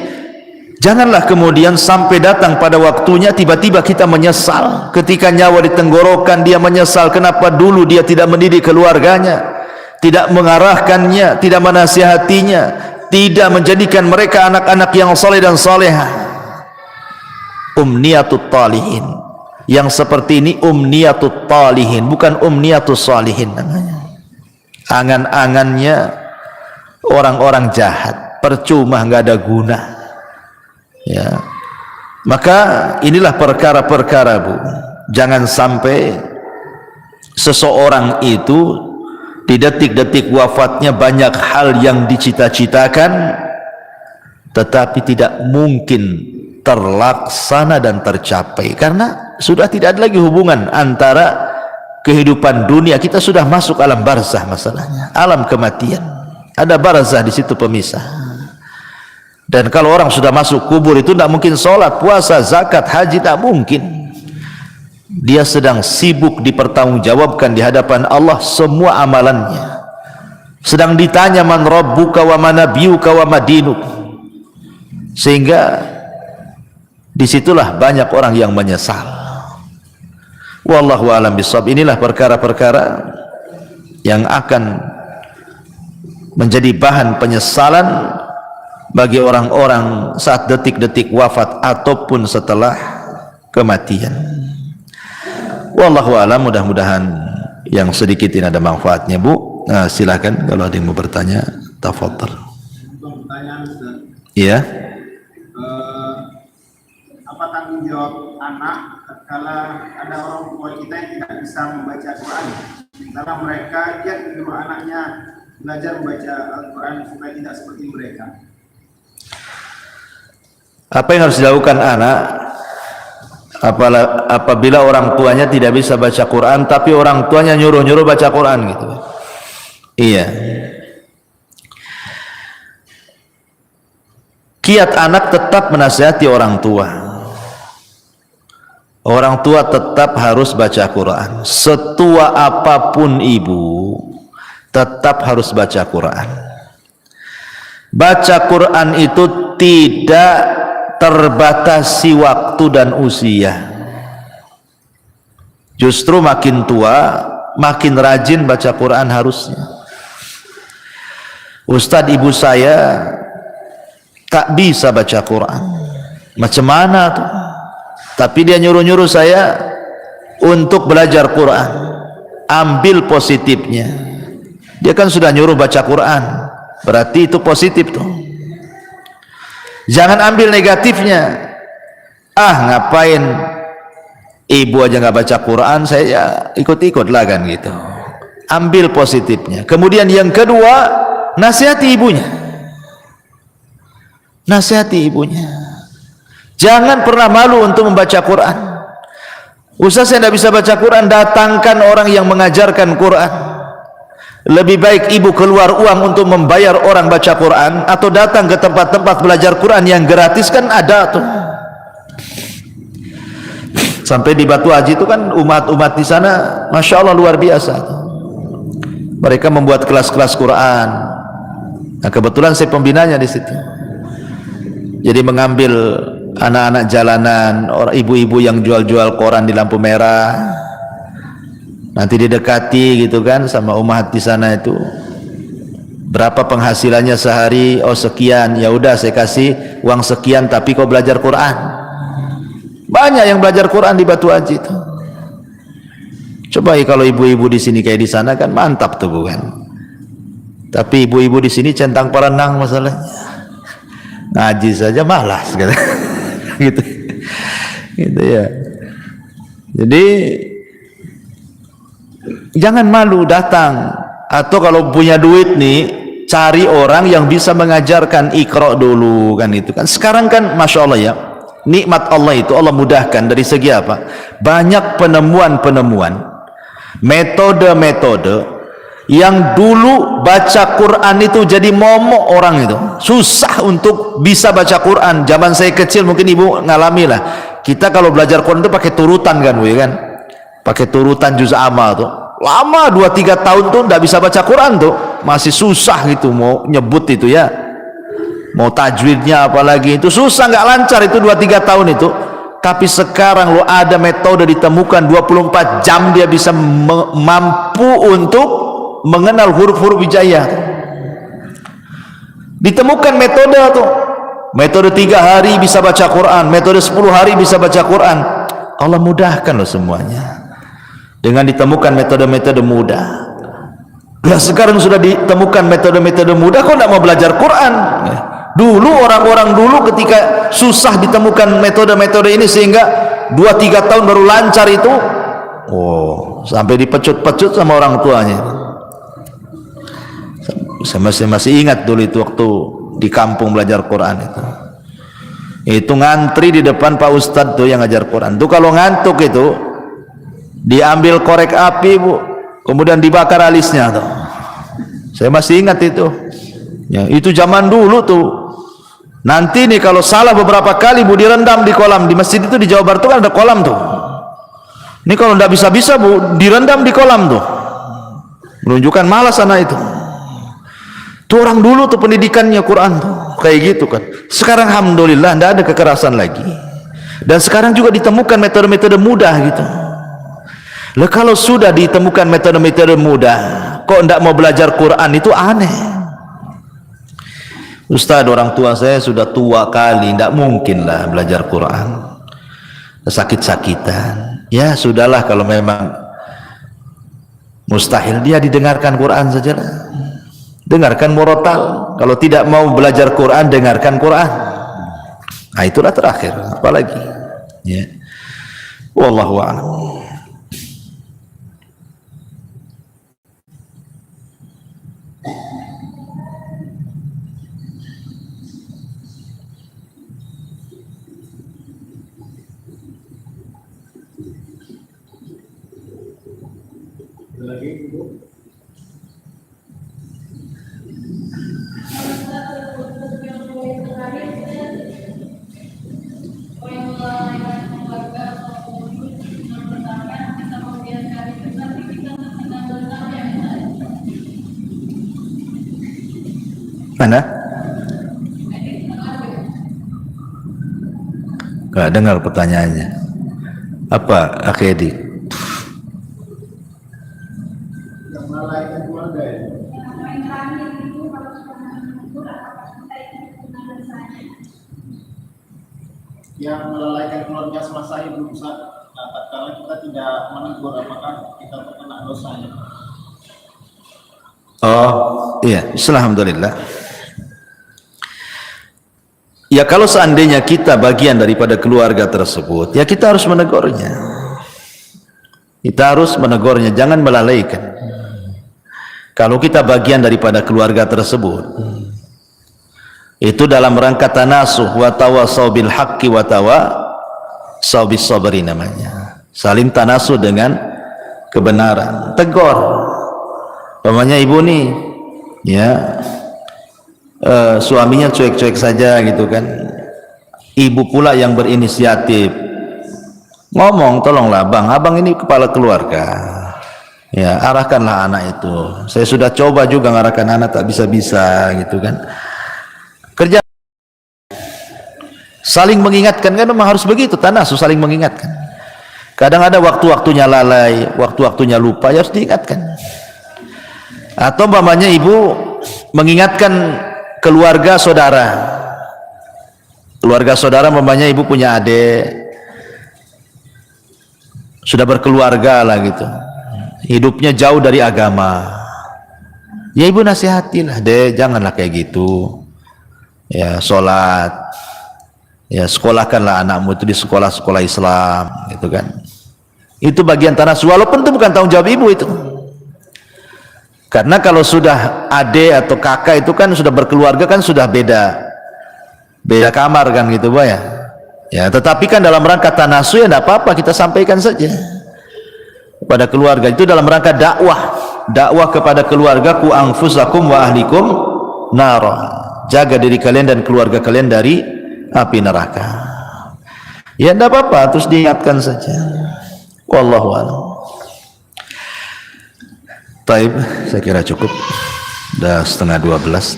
janganlah kemudian sampai datang pada waktunya tiba-tiba kita menyesal. Ketika nyawa di tenggorokan dia menyesal kenapa dulu dia tidak mendidik keluarganya, tidak mengarahkannya, tidak menasihatinya, tidak menjadikan mereka anak-anak yang saleh dan salehah. Umniyatut talihin, yang seperti ini umniyatut talihin, bukan umniyatus salihin namanya. Angan-angannya orang-orang jahat, percuma, nggak ada guna ya. Maka inilah perkara-perkara Bu, jangan sampai seseorang itu di detik-detik wafatnya banyak hal yang dicita-citakan tetapi tidak mungkin terlaksana dan tercapai karena sudah tidak ada lagi hubungan antara kehidupan dunia. Kita sudah masuk alam barzah, masalahnya alam kematian, ada barzah di situ pemisah. Dan kalau orang sudah masuk kubur itu tidak mungkin sholat, puasa, zakat, haji, tak mungkin. Dia sedang sibuk dipertanggungjawabkan di hadapan Allah semua amalannya, sedang ditanya man rabbuka wa man nabiyuka wa madinuk. Sehingga disitulah banyak orang yang menyesal. Wallahu a'lam bishawab. Inilah perkara-perkara yang akan menjadi bahan penyesalan bagi orang-orang saat detik-detik wafat ataupun setelah kematian. Wallahu a'lam. Mudah-mudahan yang sedikit ini ada manfaatnya Bu. Nah, silakan kalau ada yang mau bertanya, tafadhal. Iya. Apa tanggung jawab anak kalau ada orang tua kita yang tidak bisa membaca Al-Quran, karena mereka dia menyuruh anaknya belajar membaca Al-Quran supaya tidak seperti mereka? Apa yang harus dilakukan anak apabila orang tuanya tidak bisa baca Quran tapi orang tuanya nyuruh-nyuruh baca Quran gitu? Iya. Kiat anak tetap menasihati orang tua. Orang tua tetap harus baca Quran. Setua apapun ibu, tetap harus baca Quran. Baca Quran itu tidak terbatasi waktu dan usia. Justru makin tua, makin rajin baca Quran harusnya. Ustadz ibu saya tak bisa baca Quran. Macam mana tuh? Tapi dia nyuruh-nyuruh saya untuk belajar Quran. Ambil positifnya. Dia kan sudah nyuruh baca Quran, berarti itu positif tuh. Jangan ambil negatifnya. Ngapain ibu aja nggak baca Quran, saya ya ikut-ikut lah kan gitu. Ambil positifnya. Kemudian yang kedua, nasihati ibunya. Nasihati ibunya. Jangan pernah malu untuk membaca Quran. Ustaz, saya tidak bisa baca Quran, datangkan orang yang mengajarkan Quran. Lebih baik ibu keluar uang untuk membayar orang baca Quran, atau datang ke tempat-tempat belajar Quran yang gratis, kan ada tuh. Sampai di Batu Haji itu kan umat-umat di sana, masya Allah luar biasa. Mereka membuat kelas-kelas Quran. Nah, kebetulan saya pembinanya di situ. Jadi mengambil anak-anak jalanan, orang ibu-ibu yang jual-jual koran di lampu merah, nanti didekati gitu kan sama umat di sana itu. Berapa penghasilannya sehari? Oh sekian. Ya udah saya kasih uang sekian, tapi kau belajar Quran. Banyak yang belajar Quran di Batu Haji itu. Coba kalau ibu-ibu di sini kayak di sana kan mantap tuh bukan? Tapi ibu-ibu di sini centang perenang masalahnya. Ngaji saja malas gitu. gitu. Gitu ya. Jadi jangan malu datang, atau kalau punya duit nih cari orang yang bisa mengajarkan Iqra dulu kan itu kan. Sekarang kan masya Allah ya, nikmat Allah itu Allah mudahkan dari segi apa? Banyak penemuan-penemuan, metode-metode yang dulu baca Quran itu jadi momok orang itu, susah untuk bisa baca Quran. Zaman saya kecil mungkin ibu ngalami lah, kita kalau belajar Quran itu pakai turutan kan bu ya kan, pakai turutan juz amma tuh, lama 2-3 tahun tuh nggak bisa baca Quran tuh, masih susah gitu mau nyebut itu ya, mau tajwidnya apalagi itu susah, nggak lancar itu 2-3 tahun itu. Tapi sekarang lo ada metode ditemukan 24 jam dia bisa mampu untuk mengenal huruf-huruf hijaiyah. Ditemukan metode tuh, metode 3 hari bisa baca Quran, metode 10 hari bisa baca Quran. Allah mudahkan loh semuanya dengan ditemukan metode-metode mudah. Nah sekarang sudah ditemukan metode-metode mudah, kok tidak mau belajar Quran? Dulu orang-orang dulu ketika susah ditemukan metode-metode ini sehingga 2-3 tahun baru lancar itu, sampai dipecut-pecut sama orang tuanya. Saya masih ingat dulu itu waktu di kampung belajar Quran itu ngantri di depan Pak Ustadz tuh yang ngajar Quran tuh, kalau ngantuk itu diambil korek api bu, kemudian dibakar alisnya tuh. Saya masih ingat itu ya, itu zaman dulu tuh. Nanti nih kalau salah beberapa kali bu direndam di kolam di masjid itu, di Jawa Barat tuh kan ada kolam tuh. Ini kalau ndak bisa-bisa bu direndam di kolam tuh, menunjukkan malas anak itu. Tuh orang dulu tuh pendidikannya Quran tuh kayak gitu kan. Sekarang alhamdulillah ndak ada kekerasan lagi, dan sekarang juga ditemukan metode-metode mudah gitu. Lah kalau sudah ditemukan metode-metode mudah, kok ndak mau belajar Quran, itu aneh. Ustaz, orang tua saya sudah tua kali, ndak mungkin lah belajar Quran, sakit-sakitan. Ya sudahlah, kalau memang mustahil dia didengarkan Quran sajalah. Dengarkan murotal. Kalau tidak mau belajar Quran, dengarkan Quran. Nah itulah terakhir, apalagi ya. Wallahu a'lam. Lagi Bu. Mana? Gak dengar pertanyaannya. Apa Akhedi? Yang melalaikan keluarga ya. Yang melalaikan keluarga semasa hidup tatkala kita tidak menegur, apakah kita terkena dosanya? Oh iya, alhamdulillah. Ya kalau seandainya kita bagian daripada keluarga tersebut, ya kita harus menegurnya. Kita harus menegurnya, jangan melalaikan. Kalau kita bagian daripada keluarga tersebut, itu dalam rangka tanasuh wa tawassaw bil haqqi wa tawassaw bis sabri namanya. Saling tanasuh dengan kebenaran. Tegur. Umpamanya ibu nih, ya suaminya cuek-cuek saja gitu kan, ibu pula yang berinisiatif ngomong, tolonglah bang, abang ini kepala keluarga, ya arahkanlah anak itu. Saya sudah coba juga ngarahkan anak, tak bisa-bisa gitu kan. Kerja saling mengingatkan, kan memang harus begitu, tanasuh saling mengingatkan. Kadang ada waktu-waktunya lalai, waktu-waktunya lupa, ya harus diingatkan. Atau umpamanya ibu mengingatkan keluarga saudara, umpamanya ibu punya adik sudah berkeluarga lah gitu, hidupnya jauh dari agama, ya ibu nasihatilah, dek janganlah kayak gitu, ya sholat, ya sekolahkanlah anakmu itu di sekolah-sekolah Islam gitu kan. Itu bagian tanasuh, walaupun itu bukan tanggung jawab ibu itu. Karena kalau sudah adik atau kakak itu kan sudah berkeluarga, kan sudah beda kamar kan gitu Pak ya. Ya, tetapi kan dalam rangka tanasuh ya tidak apa-apa, kita sampaikan saja kepada keluarga. Itu dalam rangka dakwah kepada keluarga, ku anfusakum wa ahlikum nar. Jaga diri kalian dan keluarga kalian dari api neraka. Ya tidak apa-apa, terus diingatkan saja. Wallahu a'lam. Taib, saya kira cukup. Dah 11:30.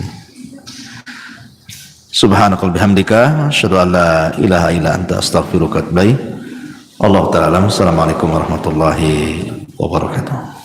Subhanakal bihamdika asyhadu an la ilaha illa anta astaghfiruka wa atubu ilaik. Allahu ta'ala. Assalamualaikum warahmatullahi wabarakatuh.